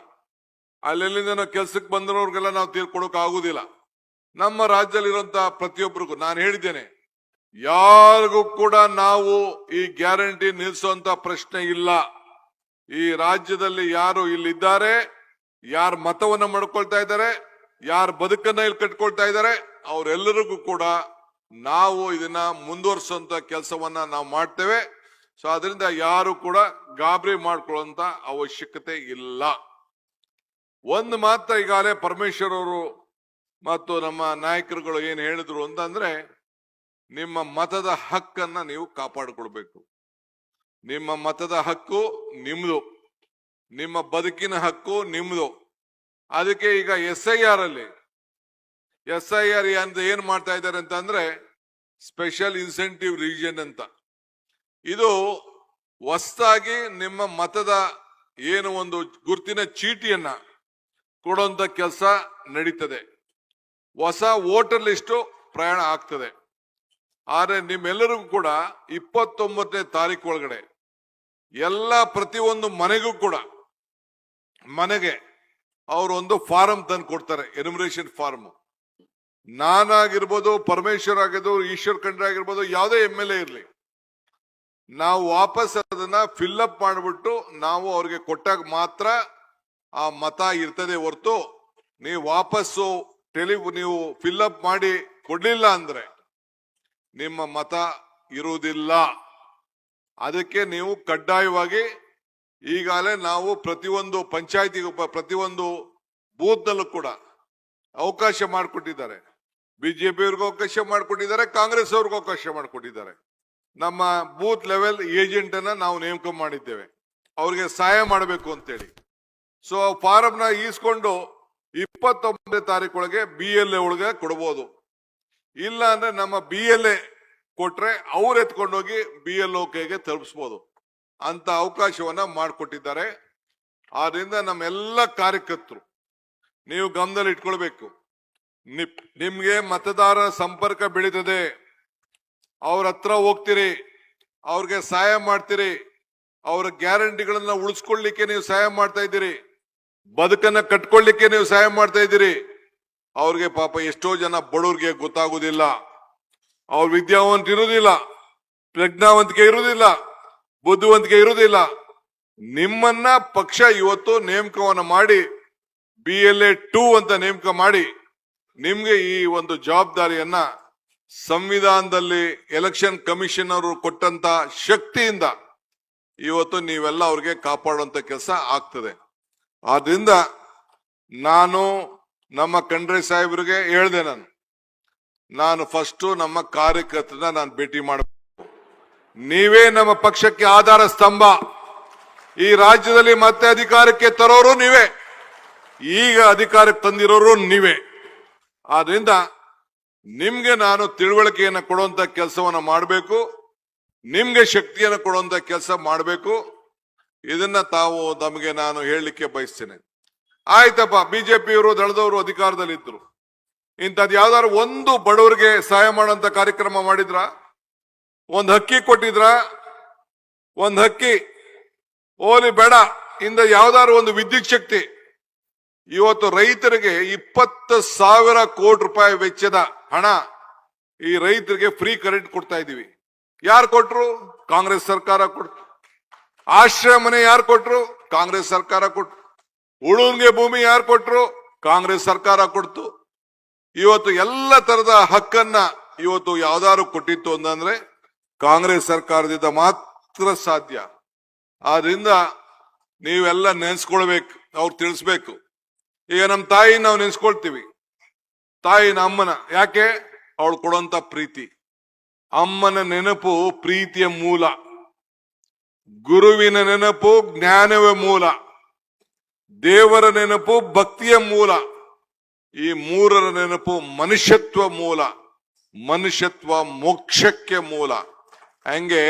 ಅಲ್ಲೆಲ್ಲಿಂದ ನಾವು ಕೆಲ್ಸಕ್ಕೆ ಬಂದಿರೋರ್ಗೆಲ್ಲ ನಾವು ತೀರ್ಕೊಡೋಕೆ ಆಗುದಿಲ್ಲ. ನಮ್ಮ ರಾಜ್ಯದಲ್ಲಿರುವಂತಹ ಪ್ರತಿಯೊಬ್ಬರಿಗೂ ನಾನು ಹೇಳಿದ್ದೇನೆ, ಯಾರಿಗೂ ಕೂಡ ನಾವು ಈ ಗ್ಯಾರಂಟಿ ನಿಲ್ಲಿಸುವಂತ ಪ್ರಶ್ನೆ ಇಲ್ಲ. ಈ ರಾಜ್ಯದಲ್ಲಿ ಯಾರು ಇಲ್ಲಿದ್ದಾರೆ, ಯಾರು ಮತವನ್ನ ಮಾಡ್ಕೊಳ್ತಾ ಇದ್ದಾರೆ, ಯಾರು ಬದುಕನ್ನ ಇಲ್ಲಿ ಕಟ್ಕೊಳ್ತಾ ಇದ್ದಾರೆ, ಅವರೆಲ್ಲರಿಗೂ ಕೂಡ ನಾವು ಇದನ್ನ ಮುಂದುವರಿಸುವಂತ ಕೆಲಸವನ್ನ ನಾವು ಮಾಡ್ತೇವೆ. ಸೊ ಅದರಿಂದ ಯಾರು ಕೂಡ ಗಾಬರಿ ಮಾಡ್ಕೊಳ್ಳುವಂತ ಅವಶ್ಯಕತೆ ಇಲ್ಲ. ಒಂದು ಮಾತ್ರ ಈಗಾಗಲೇ ಪರಮೇಶ್ವರ್ ಅವರು ಮತ್ತು ನಮ್ಮ ನಾಯಕರುಗಳು ಏನ್ ಹೇಳಿದ್ರು ಅಂತಂದ್ರೆ, ನಿಮ್ಮ ಮತದ ಹಕ್ಕನ್ನ ನೀವು ಕಾಪಾಡಿಕೊಳ್ಬೇಕು. ನಿಮ್ಮ ಮತದ ಹಕ್ಕು ನಿಮ್ದು, ನಿಮ್ಮ ಬದುಕಿನ ಹಕ್ಕು ನಿಮ್ದು. ಅದಕ್ಕೆ ಈಗ SIR ಅಲ್ಲಿ SIR ಅಂತ ಏನ್ ಮಾಡ್ತಾ ಇದ್ದಾರೆ ಅಂತ ಅಂದ್ರೆ ಸ್ಪೆಷಲ್ ಇನ್ಸೆಂಟಿವ್ ರೀಜನ್ ಅಂತ. ಇದು ಹೊಸದಾಗಿ ನಿಮ್ಮ ಮತದ ಏನು ಒಂದು ಗುರುತಿನ ಚೀಟಿಯನ್ನ ಕೊಡುವಂತ ಕೆಲಸ ನಡೀತದೆ. ಹೊಸ ವೋಟರ್ ಲಿಸ್ಟ್ ಪ್ರಯಾಣ ಆಗ್ತದೆ. ಆದ್ರೆ ನಿಮ್ಮೆಲ್ಲರಿಗೂ ಕೂಡ 29ನೇ ತಾರೀಕು ಒಳಗಡೆ ಎಲ್ಲ ಪ್ರತಿಯೊಂದು ಮನೆಗೂ ಕೂಡ ಮನೆಗೆ ಅವರು ಒಂದು ಫಾರಂ ತಂದು ಕೊಡ್ತಾರೆ, ಎನ್ಯುಮರೇಷನ್ ಫಾರ್ಮ್. ನಾನಾಗಿರ್ಬೋದು, ಪರಮೇಶ್ವರ್ ಆಗಿರ್ಬೋದು, ಈಶ್ವರ್ ಖಂಡ್ರೆ ಆಗಿರ್ಬೋದು, ಯಾವುದೇ MLA ಇರ್ಲಿ, ನಾವು ವಾಪಸ್ ಅದನ್ನ ಫಿಲ್ಅಪ್ ಮಾಡಿಬಿಟ್ಟು ನಾವು ಅವ್ರಿಗೆ ಕೊಟ್ಟಾಗ ಮಾತ್ರ ಆ ಮತ ಇರ್ತದೆ ಹೊರತು ನೀವು ವಾಪಸ್ಸು ನೀವು ಫಿಲ್ಅಪ್ ಮಾಡಿ ಕೊಡ್ಲಿಲ್ಲ ಅಂದ್ರೆ ನಿಮ್ಮ ಮತ ಇರುವುದಿಲ್ಲ. ಅದಕ್ಕೆ ನೀವು ಕಡ್ಡಾಯವಾಗಿ ಈಗಾಗಲೇ ನಾವು ಪ್ರತಿಯೊಂದು ಪಂಚಾಯತಿಗೂ ಪ್ರತಿಯೊಂದು ಬೂತ್ ನಲ್ಲೂ ಕೂಡ ಅವಕಾಶ ಮಾಡಿಕೊಟ್ಟಿದ್ದಾರೆ. BJP ಅವ್ರಿಗೂ ಅವಕಾಶ ಮಾಡಿಕೊಟ್ಟಿದ್ದಾರೆ, ಕಾಂಗ್ರೆಸ್ ಅವ್ರಿಗೂ ಅವಕಾಶ ಮಾಡಿಕೊಟ್ಟಿದ್ದಾರೆ. ನಮ್ಮ ಬೂತ್ ಲೆವೆಲ್ ಏಜೆಂಟ್ ಅನ್ನ ನಾವು ನೇಮಕ ಮಾಡಿದ್ದೇವೆ, ಅವ್ರಿಗೆ ಸಹಾಯ ಮಾಡಬೇಕು ಅಂತೇಳಿ. ಸೊ ಫಾರಂ ನ ಈಸ್ಕೊಂಡು 29ನೇ ತಾರೀಕು ಒಳಗೆ BLA ಒಳಗೆ ಕೊಡಬಹುದು. ಇಲ್ಲ ಅಂದ್ರೆ ನಮ್ಮ BLA ಕೊಟ್ರೆ ಅವ್ರು ಎತ್ಕೊಂಡೋಗಿ BLO ಕೈಗೆ ತಲುಪಿಸಬಹುದು ಅಂತ ಅವಕಾಶವನ್ನ ಮಾಡಿಕೊಟ್ಟಿದ್ದಾರೆ. ಆದ್ರಿಂದ ನಮ್ಮೆಲ್ಲ ಕಾರ್ಯಕರ್ತರು ನೀವು ಗಮನದಲ್ಲಿ ಇಟ್ಕೊಳ್ಬೇಕು. ನಿಮ್ಗೆ ಮತದಾರರ ಸಂಪರ್ಕ ಬೆಳೀತದೆ, ಅವ್ರ ಹತ್ರ ಹೋಗ್ತೀರಿ, ಅವ್ರಿಗೆ ಸಹಾಯ ಮಾಡ್ತೀರಿ, ಅವ್ರ ಗ್ಯಾರಂಟಿಗಳನ್ನ ಉಳಿಸ್ಕೊಳ್ಳಿಕ್ಕೆ ನೀವು ಸಹಾಯ ಮಾಡ್ತಾ ಇದ್ದೀರಿ, ಬದುಕನ್ನ ಕಟ್ಕೊಳ್ಳಿಕ್ಕೆ ನೀವು ಸಹಾಯ ಮಾಡ್ತಾ ಇದ್ದೀರಿ. ಅವ್ರಿಗೆ ಪಾಪ ಎಷ್ಟೋ ಜನ ಬಡವ್ರಿಗೆ ಗೊತ್ತಾಗುದಿಲ್ಲ, ಅವ್ರ ವಿದ್ಯಾವಂತ ಇರುವುದಿಲ್ಲ, ಪ್ರಜ್ಞಾವಂತಿಕೆ ಇರುವುದಿಲ್ಲ, ಬುದ್ಧಿವಂತಿಕೆ ಇರುವುದಿಲ್ಲ. ನಿಮ್ಮನ್ನ ಪಕ್ಷ ಇವತ್ತು ನೇಮಕವನ್ನ ಮಾಡಿ BLA 2 ಅಂತ ನೇಮಕ ಮಾಡಿ ನಿಮ್ಗೆ ಈ ಒಂದು ಜವಾಬ್ದಾರಿಯನ್ನ ಸಂವಿಧಾನದಲ್ಲಿ ಎಲೆಕ್ಷನ್ ಕಮಿಷನ್ ಅವರು ಕೊಟ್ಟಂತ ಶಕ್ತಿಯಿಂದ ಇವತ್ತು ನೀವೆಲ್ಲ ಅವ್ರಿಗೆ ಕಾಪಾಡುವಂತ ಕೆಲಸ ಆಗ್ತದೆ. ಆದ್ರಿಂದ ನಾನು ನಮ್ಮ ಖಂಡ್ರೆ ಸಾಹೇಬ್ರಿಗೆ ಹೇಳ್ದೆ, ನಾನು ಫಸ್ಟ್ ನಮ್ಮ ಕಾರ್ಯಕರ್ತರನ್ನ ನಾನು ಭೇಟಿ ಮಾಡಬೇಕು. ನೀವೇ ನಮ್ಮ ಪಕ್ಷಕ್ಕೆ ಆಧಾರ ಸ್ತಂಭ. ಈ ರಾಜ್ಯದಲ್ಲಿ ಮತ್ತೆ ಅಧಿಕಾರಕ್ಕೆ ತರೋರು ನೀವೇ, ಈಗ ಅಧಿಕಾರಕ್ಕೆ ತಂದಿರೋರು ನೀವೇ. ಆದ್ರಿಂದ ನಿಮ್ಗೆ ನಾನು ತಿಳುವಳಿಕೆಯನ್ನು ಕೊಡುವಂತ ಕೆಲಸವನ್ನ ಮಾಡಬೇಕು, ನಿಮ್ಗೆ ಶಕ್ತಿಯನ್ನು ಕೊಡುವಂತ ಕೆಲಸ ಮಾಡಬೇಕು. ಇದನ್ನ ತಾವು ನಮಗೆ ನಾನು ಹೇಳಲಿಕ್ಕೆ ಬಯಸ್ತೇನೆ. ಆಯ್ತಪ್ಪ, ಬಿಜೆಪಿಯವರು ದಳದವರು ಅಧಿಕಾರದಲ್ಲಿ ಇದ್ರು, ಇಂಥದ್ದು ಯಾವ್ದಾದ್ರು ಒಂದು ಬಡವರಿಗೆ ಸಹಾಯ ಮಾಡುವಂತ ಕಾರ್ಯಕ್ರಮ ಮಾಡಿದ್ರ? ಒಂದ್ ಹಕ್ಕಿ ಕೊಟ್ಟಿದ್ರ? ಒಂದ್ ಹಕ್ಕಿ ಓಲಿ ಬೇಡ, ಇಂದ ಯಾವ್ದಾದ್ರು ಒಂದು ವಿದ್ಯುತ್ ಶಕ್ತಿ? ಇವತ್ತು ರೈತರಿಗೆ 20,000 ಕೋಟಿ ರೂಪಾಯಿ ವೆಚ್ಚದ ಹಣ ಈ ರೈತರಿಗೆ ಫ್ರೀ ಕರೆಂಟ್ ಕೊಡ್ತಾ ಇದೀವಿ. ಯಾರು ಕೊಟ್ರು? ಕಾಂಗ್ರೆಸ್ ಸರ್ಕಾರ ಕೊಟ್ರು. ಆಶ್ರಯ ಮನೆ ಯಾರು ಕೊಟ್ರು? ಕಾಂಗ್ರೆಸ್ ಸರ್ಕಾರ ಕೊಟ್ರು. ಉಳುನ್ಗೆ ಭೂಮಿ ಯಾರು ಕೊಟ್ರು? ಕಾಂಗ್ರೆಸ್ ಸರ್ಕಾರ ಕೊಡ್ತು. ಇವತ್ತು ಎಲ್ಲ ತರದ ಹಕ್ಕನ್ನ ಇವತ್ತು ಯಾವ್ದಾದ್ರು ಕೊಟ್ಟಿತ್ತು ಅಂತಂದ್ರೆ ಕಾಂಗ್ರೆಸ್ ಸರ್ಕಾರದಿಂದ ಮಾತ್ರ ಸಾಧ್ಯ. ಆದ್ರಿಂದ ನೀವೆಲ್ಲ ನೆನ್ಸ್ಕೊಳ್ಬೇಕು, ಅವ್ರು ತಿಳಿಸ್ಬೇಕು. ಈಗ ನಮ್ಮ ತಾಯಿ ನಾವು ನೆನ್ಸ್ಕೊಳ್ತೀವಿ, ತಾಯಿನ ಅಮ್ಮನ. ಯಾಕೆ? ಅವಳು ಕೊಡುವಂತ ಪ್ರೀತಿ. ಅಮ್ಮನ ನೆನಪು ಪ್ರೀತಿಯ ಮೂಲ, ಗುರುವಿನ ನೆನಪು ಜ್ಞಾನವೇ ಮೂಲ, ದೇವರ ನೆನಪು ಭಕ್ತಿಯ ಮೂಲ, ಈ ಮೂರರ ನೆನಪು ಮನುಷ್ಯತ್ವ ಮೂಲ, ಮನುಷ್ಯತ್ವ ಮೋಕ್ಷಕ್ಕೆ ಮೂಲ. ಹಂಗೆ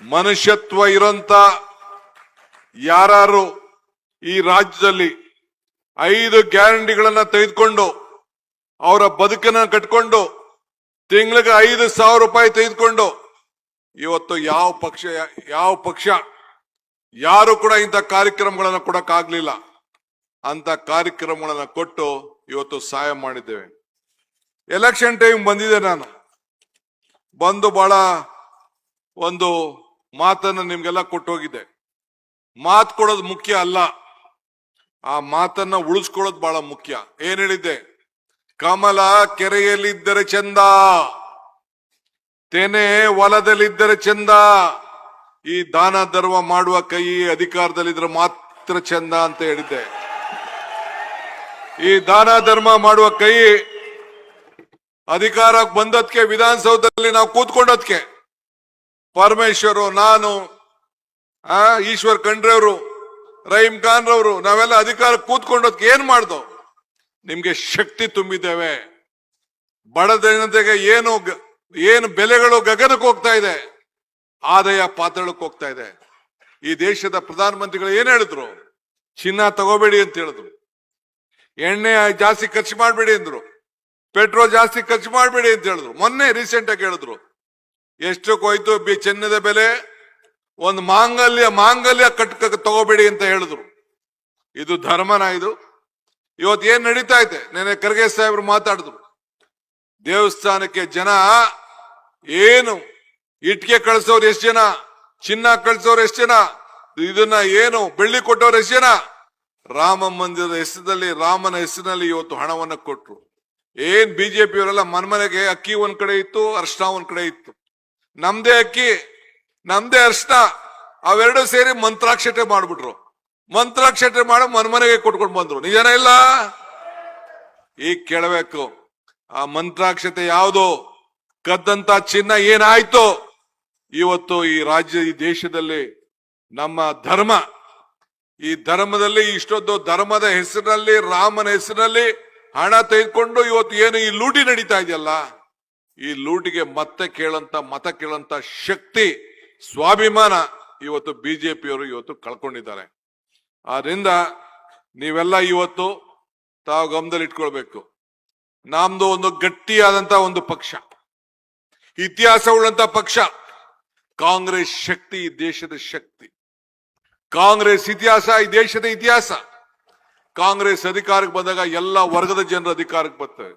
ಮನುಷ್ಯತ್ವ ಇರೋಂತ ಯಾರು ಈ ರಾಜ್ಯದಲ್ಲಿ 5 ಗ್ಯಾರಂಟಿಗಳನ್ನ ತೆಗೆದುಕೊಂಡು ಅವರ ಬದುಕನ್ನ ಕಟ್ಕೊಂಡು ತಿಂಗಳಿಗೆ 5,000 ರೂಪಾಯಿ ತೆಗೆದುಕೊಂಡು ಇವತ್ತು ಯಾವ ಪಕ್ಷ ಯಾರು ಕೂಡ ಇಂಥ ಕಾರ್ಯಕ್ರಮಗಳನ್ನ ಕೊಡಕ್ಕಾಗ್ಲಿಲ್ಲ. ಅಂತ ಕಾರ್ಯಕ್ರಮಗಳನ್ನ ಕೊಟ್ಟು ಇವತ್ತು ಸಹಾಯ ಮಾಡಿದ್ದೇವೆ. ಎಲೆಕ್ಷನ್ ಟೈಮ್ ಬಂದಿದೆ, ನಾನು ಬಂದು ಬಹಳ ಒಂದು ಮಾತನ್ನು ನಿಮ್ಗೆಲ್ಲ ಕೊಟ್ಟು ಹೋಗಿದ್ದೆ. ಮಾತು ಕೊಡೋದು ಮುಖ್ಯ ಅಲ್ಲ, ಆ ಮಾತನ್ನ ಉಳಿಸ್ಕೊಳ್ಳೋದು ಬಹಳ ಮುಖ್ಯ. ಏನ್ ಹೇಳಿದ್ದೆ? ಕಮಲ ಕೆರೆಯಲ್ಲಿದ್ದರೆ ಚಂದ, ತೆನೆ ಹೊಲದಲ್ಲಿದ್ದರೆ ಚಂದ, ಈ ದಾನ ಧರ್ಮ ಮಾಡುವ ಕೈ ಅಧಿಕಾರದಲ್ಲಿದ್ರೆ ಮಾತ್ರ ಚಂದ ಅಂತ ಹೇಳಿದ್ದೆ. ಈ ದಾನ ಧರ್ಮ ಮಾಡುವ ಕೈ ಅಧಿಕಾರಕ್ಕೆ ಬಂದದ್ಕೆ, ವಿಧಾನಸೌಧದಲ್ಲಿ ನಾವು ಕೂತ್ಕೊಂಡದ್ಕೆ ಪರಮೇಶ್ವರ್, ನಾನು, ಈಶ್ವರ್ ಖಂಡ್ರೆ ಅವರು, ರಹೀಂ ಖಾನ್ ರವರು, ನಾವೆಲ್ಲ ಅಧಿಕಾರಕ್ಕೆ ಕೂತ್ಕೊಂಡದ್ಕೆ ಏನ್ ಮಾಡ್ದೋ? ನಿಮ್ಗೆ ಶಕ್ತಿ ತುಂಬಿದ್ದೇವೆ. ಬಡ ಜನತೆಗೆ ಏನು ಬೆಲೆಗಳು ಗಗನಕ್ಕೆ ಹೋಗ್ತಾ ಇದೆ, ಆದಾಯ ಪಾತಾಳಕ್ಕೆ ಹೋಗ್ತಾ ಇದೆ. ಈ ದೇಶದ ಪ್ರಧಾನಮಂತ್ರಿಗಳು ಏನ್ ಹೇಳಿದ್ರು? ಚಿನ್ನ ತಗೋಬೇಡಿ ಅಂತ ಹೇಳಿದ್ರು, ಎಣ್ಣೆ ಜಾಸ್ತಿ ಖರ್ಚು ಮಾಡಬೇಡಿ ಅಂದ್ರು, ಪೆಟ್ರೋಲ್ ಜಾಸ್ತಿ ಖರ್ಚು ಮಾಡಬೇಡಿ ಅಂತ ಹೇಳಿದ್ರು. ಮೊನ್ನೆ ರೀಸೆಂಟ್ ಆಗಿ ಹೇಳಿದ್ರು, ಎಷ್ಟಕ್ಕೆ ಹೋಯ್ತು ಚಿನ್ನದ ಬೆಲೆ? ಒಂದು ಮಾಂಗಲ್ಯ ತಗೋಬೇಡಿ ಅಂತ ಹೇಳಿದ್ರು. ಇದು ಧರ್ಮನ? ಇದು ಇವತ್ತು ಏನ್ ನಡೀತಾ ಇದೆ? ನೆನೆ ಖರ್ಗೆ ಸಾಹೇಬ್ರು ಮಾತಾಡಿದ್ರು, ದೇವಸ್ಥಾನಕ್ಕೆ ಜನ ಏನು ಇಟ್ಕೆ ಕಳಿಸೋರು ಎಷ್ಟು ಜನ, ಚಿನ್ನ ಕಳಿಸೋರು ಎಷ್ಟು ಜನ, ಇದನ್ನ ಏನು ಬೆಳ್ಳಿ ಕೊಟ್ಟವ್ರು ಎಷ್ಟು ಜನ? ರಾಮ ಮಂದಿರದ ಹೆಸರಿನಲ್ಲಿ, ರಾಮನ ಹೆಸರಿನಲ್ಲಿ ಇವತ್ತು ಹಣವನ್ನ ಕೊಟ್ರು. ಏನ್ ಬಿಜೆಪಿ ಅವರೆಲ್ಲ ಮನ್ಮನೆಗೆ ಅಕ್ಕಿ ಒಂದ್ ಕಡೆ ಇತ್ತು, ಅರ್ಶನ ಒಂದ್ ಕಡೆ ಇತ್ತು. ನಮ್ದೇ ಅಕ್ಕಿ ನಮ್ದೇ ಅರ್ಶನ ಅವೆರಡು ಸೇರಿ ಮಂತ್ರಾಕ್ಷತೆ ಮಾಡ್ಬಿಟ್ರು. ಮಂತ್ರಾಕ್ಷತೆ ಮಾಡಿ ಮನ್ಮನೆಗೆ ಕೊಟ್ಕೊಂಡು ಬಂದ್ರು. ನಿಜನ ಇಲ್ಲ? ಈಗ ಕೇಳಬೇಕು, ಆ ಮಂತ್ರಾಕ್ಷತೆ ಯಾವುದು? ಕದ್ದಂತ ಚಿನ್ನ ಏನಾಯ್ತು? ಇವತ್ತು ಈ ರಾಜ್ಯ, ಈ ದೇಶದಲ್ಲಿ ನಮ್ಮ ಧರ್ಮ, ಈ ಧರ್ಮದಲ್ಲಿ ಇಷ್ಟೊಂದು ಧರ್ಮದ ಹೆಸರಿನಲ್ಲಿ, ರಾಮನ ಹೆಸರಿನಲ್ಲಿ ಹಣ ತೆಗೆದುಕೊಂಡು ಇವತ್ತು ಏನು ಈ ಲೂಟಿ ನಡೀತಾ ಇದೆಯಲ್ಲ, ಈ ಲೂಟಿಗೆ ಮತ ಕೇಳಂತ ಶಕ್ತಿ, ಸ್ವಾಭಿಮಾನ ಇವತ್ತು ಬಿಜೆಪಿಯವರು ಇವತ್ತು ಕಳ್ಕೊಂಡಿದ್ದಾರೆ. ಆದ್ರಿಂದ ನೀವೆಲ್ಲ ಇವತ್ತು ತಾವು ಗಮನದಲ್ಲಿ ಇಟ್ಕೊಳ್ಬೇಕು. ನಮ್ದು ಒಂದು ಗಟ್ಟಿಯಾದಂತ ಒಂದು ಪಕ್ಷ, ಇತಿಹಾಸ ಉಳ್ಳಂತ ಪಕ್ಷ ಕಾಂಗ್ರೆಸ್. ಶಕ್ತಿ ಈ ದೇಶದ ಶಕ್ತಿ. ಕಾಂಗ್ರೆಸ್ ಇತಿಹಾಸ ಈ ದೇಶದ ಇತಿಹಾಸ. ಕಾಂಗ್ರೆಸ್ ಅಧಿಕಾರಕ್ಕೆ ಬಂದಾಗ ಎಲ್ಲ ವರ್ಗದ ಜನರ ಅಧಿಕಾರಕ್ಕೆ ಬರ್ತವೆ.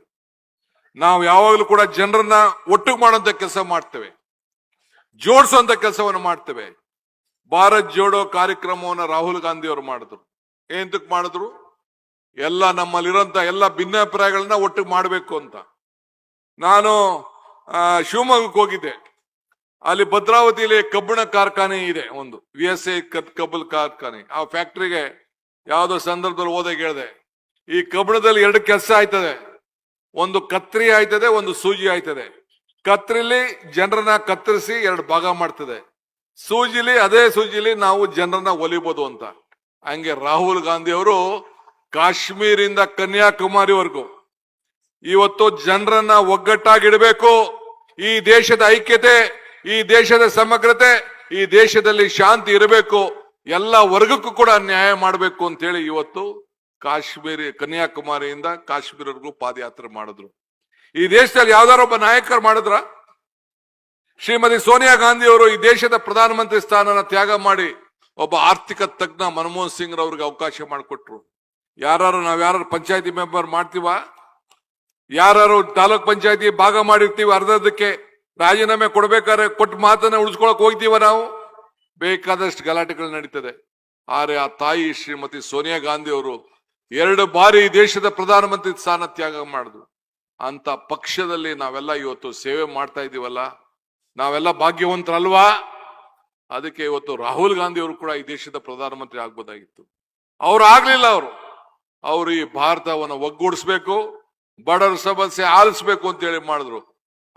ನಾವು ಯಾವಾಗಲೂ ಕೂಡ ಜನರನ್ನ ಒಟ್ಟಿಗೆ ಮಾಡುವಂತ ಕೆಲಸ ಮಾಡ್ತೇವೆ, ಜೋಡಿಸುವಂತ ಕೆಲಸವನ್ನು ಮಾಡ್ತೇವೆ. ಭಾರತ್ ಜೋಡೋ ಕಾರ್ಯಕ್ರಮವನ್ನು ರಾಹುಲ್ ಗಾಂಧಿ ಅವರು ಮಾಡಿದ್ರು. ಏನಂತಕ್ ಮಾಡಿದ್ರು? ಎಲ್ಲ ನಮ್ಮಲ್ಲಿರೋಂತ ಎಲ್ಲ ಭಿನ್ನಾಭಿಪ್ರಾಯಗಳನ್ನ ಒಟ್ಟಿಗೆ ಮಾಡಬೇಕು ಅಂತ. ನಾನು ಶಿವಮೊಗ್ಗಕ್ಕೆ ಹೋಗಿದ್ದೆ. ಅಲ್ಲಿ ಭದ್ರಾವತಿಯಲ್ಲಿ ಕಬ್ಬಿಣ ಕಾರ್ಖಾನೆ ಇದೆ, ಒಂದು VSA ಕಬ್ಬಲ್ ಕಾರ್ಖಾನೆ. ಆ ಫ್ಯಾಕ್ಟ್ರಿಗೆ ಯಾವುದೋ ಸಂದರ್ಭದಲ್ಲಿ ಹೋದಾಗ ಹೇಳಿದೆ, ಈ ಕಬ್ಬಿಣದಲ್ಲಿ 2 ಕೆಲಸ ಆಯ್ತದೆ, ಒಂದು ಕತ್ರಿ ಆಯ್ತದೆ, ಒಂದು ಸೂಜಿ ಆಯ್ತದೆ. ಕತ್ರಿಲಿ ಜನರನ್ನ ಕತ್ತರಿಸಿ 2 ಭಾಗ ಮಾಡ್ತದೆ, ಅದೇ ಸೂಜಿಲಿ ನಾವು ಜನರನ್ನ ಒಲಿಬಹುದು ಅಂತ. ಹಂಗೆ ರಾಹುಲ್ ಗಾಂಧಿ ಅವರು ಕಾಶ್ಮೀರಿಂದ ಕನ್ಯಾಕುಮಾರಿವರೆಗೂ ಇವತ್ತು ಜನರನ್ನ ಒಗ್ಗಟ್ಟಾಗಿಡಬೇಕು. ಈ ದೇಶದ ಐಕ್ಯತೆ, ಈ ದೇಶದ ಸಮಗ್ರತೆ, ಈ ದೇಶದಲ್ಲಿ ಶಾಂತಿ ಇರಬೇಕು, ಎಲ್ಲ ವರ್ಗಕ್ಕೂ ಕೂಡ ನ್ಯಾಯ ಮಾಡಬೇಕು ಅಂತೇಳಿ ಇವತ್ತು ಕನ್ಯಾಕುಮಾರಿಯಿಂದ ಕಾಶ್ಮೀರವರೆಗೂ ಪಾದಯಾತ್ರೆ ಮಾಡಿದ್ರು. ಈ ದೇಶದಲ್ಲಿ ಯಾವ್ದಾರ ಒಬ್ಬ ನಾಯಕರು ಮಾಡಿದ್ರ? ಶ್ರೀಮತಿ ಸೋನಿಯಾ ಗಾಂಧಿ ಅವರು ಈ ದೇಶದ ಪ್ರಧಾನಮಂತ್ರಿ ಸ್ಥಾನನ ತ್ಯಾಗ ಮಾಡಿ ಒಬ್ಬ ಆರ್ಥಿಕ ತಜ್ಞ ಮನಮೋಹನ್ ಸಿಂಗ್ ರವ್ರಿಗೆ ಅವಕಾಶ ಮಾಡಿಕೊಟ್ರು. ನಾವ್ಯಾರು ಪಂಚಾಯತಿ ಮೆಂಬರ್ ಮಾಡ್ತೀವ? ಯಾರು ತಾಲೂಕ್ ಪಂಚಾಯತಿ ಭಾಗ ಮಾಡಿರ್ತೀವಿ, ಅರ್ಧಕ್ಕೆ ರಾಜೀನಾಮೆ ಕೊಡ್ಬೇಕಾದ್ರೆ ಕೊಟ್ಟ ಮಾತನ್ನ ಉಳಿಸ್ಕೊಳಕ್ ಹೋಗ್ತೀವ ನಾವು? ಬೇಕಾದಷ್ಟು ಗಲಾಟೆಗಳು ನಡೀತದೆ. ಆದ್ರೆ ಆ ತಾಯಿ ಶ್ರೀಮತಿ ಸೋನಿಯಾ ಗಾಂಧಿ ಅವರು 2 ಬಾರಿ ದೇಶದ ಪ್ರಧಾನಮಂತ್ರಿ ಸ್ಥಾನ ತ್ಯಾಗ ಮಾಡಿದ್ರು. ಅಂತ ಪಕ್ಷದಲ್ಲಿ ನಾವೆಲ್ಲ ಇವತ್ತು ಸೇವೆ ಮಾಡ್ತಾ ಇದೀವಲ್ಲ, ನಾವೆಲ್ಲ ಭಾಗ್ಯವಂತರಲ್ವಾ? ಅದಕ್ಕೆ ಇವತ್ತು ರಾಹುಲ್ ಗಾಂಧಿ ಅವರು ಕೂಡ ಈ ದೇಶದ ಪ್ರಧಾನಮಂತ್ರಿ ಆಗ್ಬೋದಾಗಿತ್ತು. ಅವ್ರು ಆಗ್ಲಿಲ್ಲ. ಅವರು ಈ ಭಾರತವನ್ನು ಒಗ್ಗೂಡಿಸ್ಬೇಕು, ಬಡವರ ಸಮಸ್ಯೆ ಆಲಿಸ್ಬೇಕು ಅಂತೇಳಿ ಮಾಡಿದ್ರು.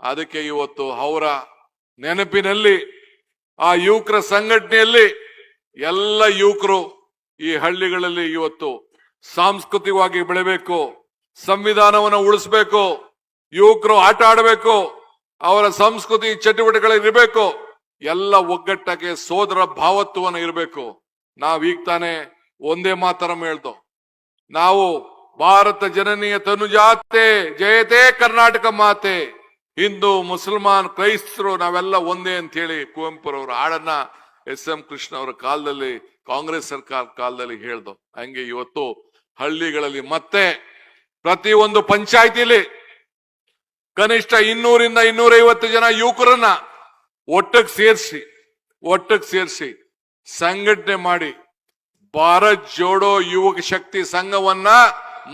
ಅದಕ್ಕೆ ಇವತ್ತು ಅವರ ನೆನಪಿನಲ್ಲಿ ಆ ಯುವಕರ ಸಂಘಟನೆಯಲ್ಲಿ ಎಲ್ಲ ಯುವಕರು ಈ ಹಳ್ಳಿಗಳಲ್ಲಿ ಇವತ್ತು ಸಾಂಸ್ಕೃತಿಕವಾಗಿ ಬೆಳೆಬೇಕು, ಸಂವಿಧಾನವನ್ನು ಉಳಿಸ್ಬೇಕು, ಯುವಕರು ಆಟ ಆಡಬೇಕು, ಅವರ ಸಂಸ್ಕೃತಿ ಚಟುವಟಿಕೆಗಳಿರಬೇಕು, ಎಲ್ಲ ಒಗ್ಗಟ್ಟಕ್ಕೆ ಸೋದರ ಭಾವತ್ವವನ್ನು ಇರಬೇಕು. ನಾವೀಗ ತಾನೇ ಒಂದೇ ಮಾತರಂ ಹೇಳ್ದೋ, ನಾವು ಭಾರತ ಜನನೀಯ ತನುಜಾತೆ ಜಯತೆ ಕರ್ನಾಟಕ ಮಾತೆ, ಹಿಂದೂ ಮುಸಲ್ಮಾನ್ ಕ್ರೈಸ್ತರು ನಾವೆಲ್ಲ ಒಂದೇ ಅಂತ ಹೇಳಿ ಕುವೆಂಪುರವರ ಹಾಡನ್ನ SM ಕೃಷ್ಣ ಅವರ ಕಾಲದಲ್ಲಿ, ಕಾಂಗ್ರೆಸ್ ಸರ್ಕಾರ ಕಾಲದಲ್ಲಿ ಹೇಳ್ದೋ. ಹಂಗೆ ಇವತ್ತು ಹಳ್ಳಿಗಳಲ್ಲಿ ಮತ್ತೆ ಪ್ರತಿಯೊಂದು ಪಂಚಾಯಿತಿಲಿ ಕನಿಷ್ಠ 200ರಿಂದ 250 ಜನ ಯುವಕರನ್ನ ಒಟ್ಟಿಗೆ ಸೇರಿಸಿ ಸಂಘಟನೆ ಮಾಡಿ ಭಾರತ್ ಜೋಡೋ ಯುವಕ ಶಕ್ತಿ ಸಂಘವನ್ನ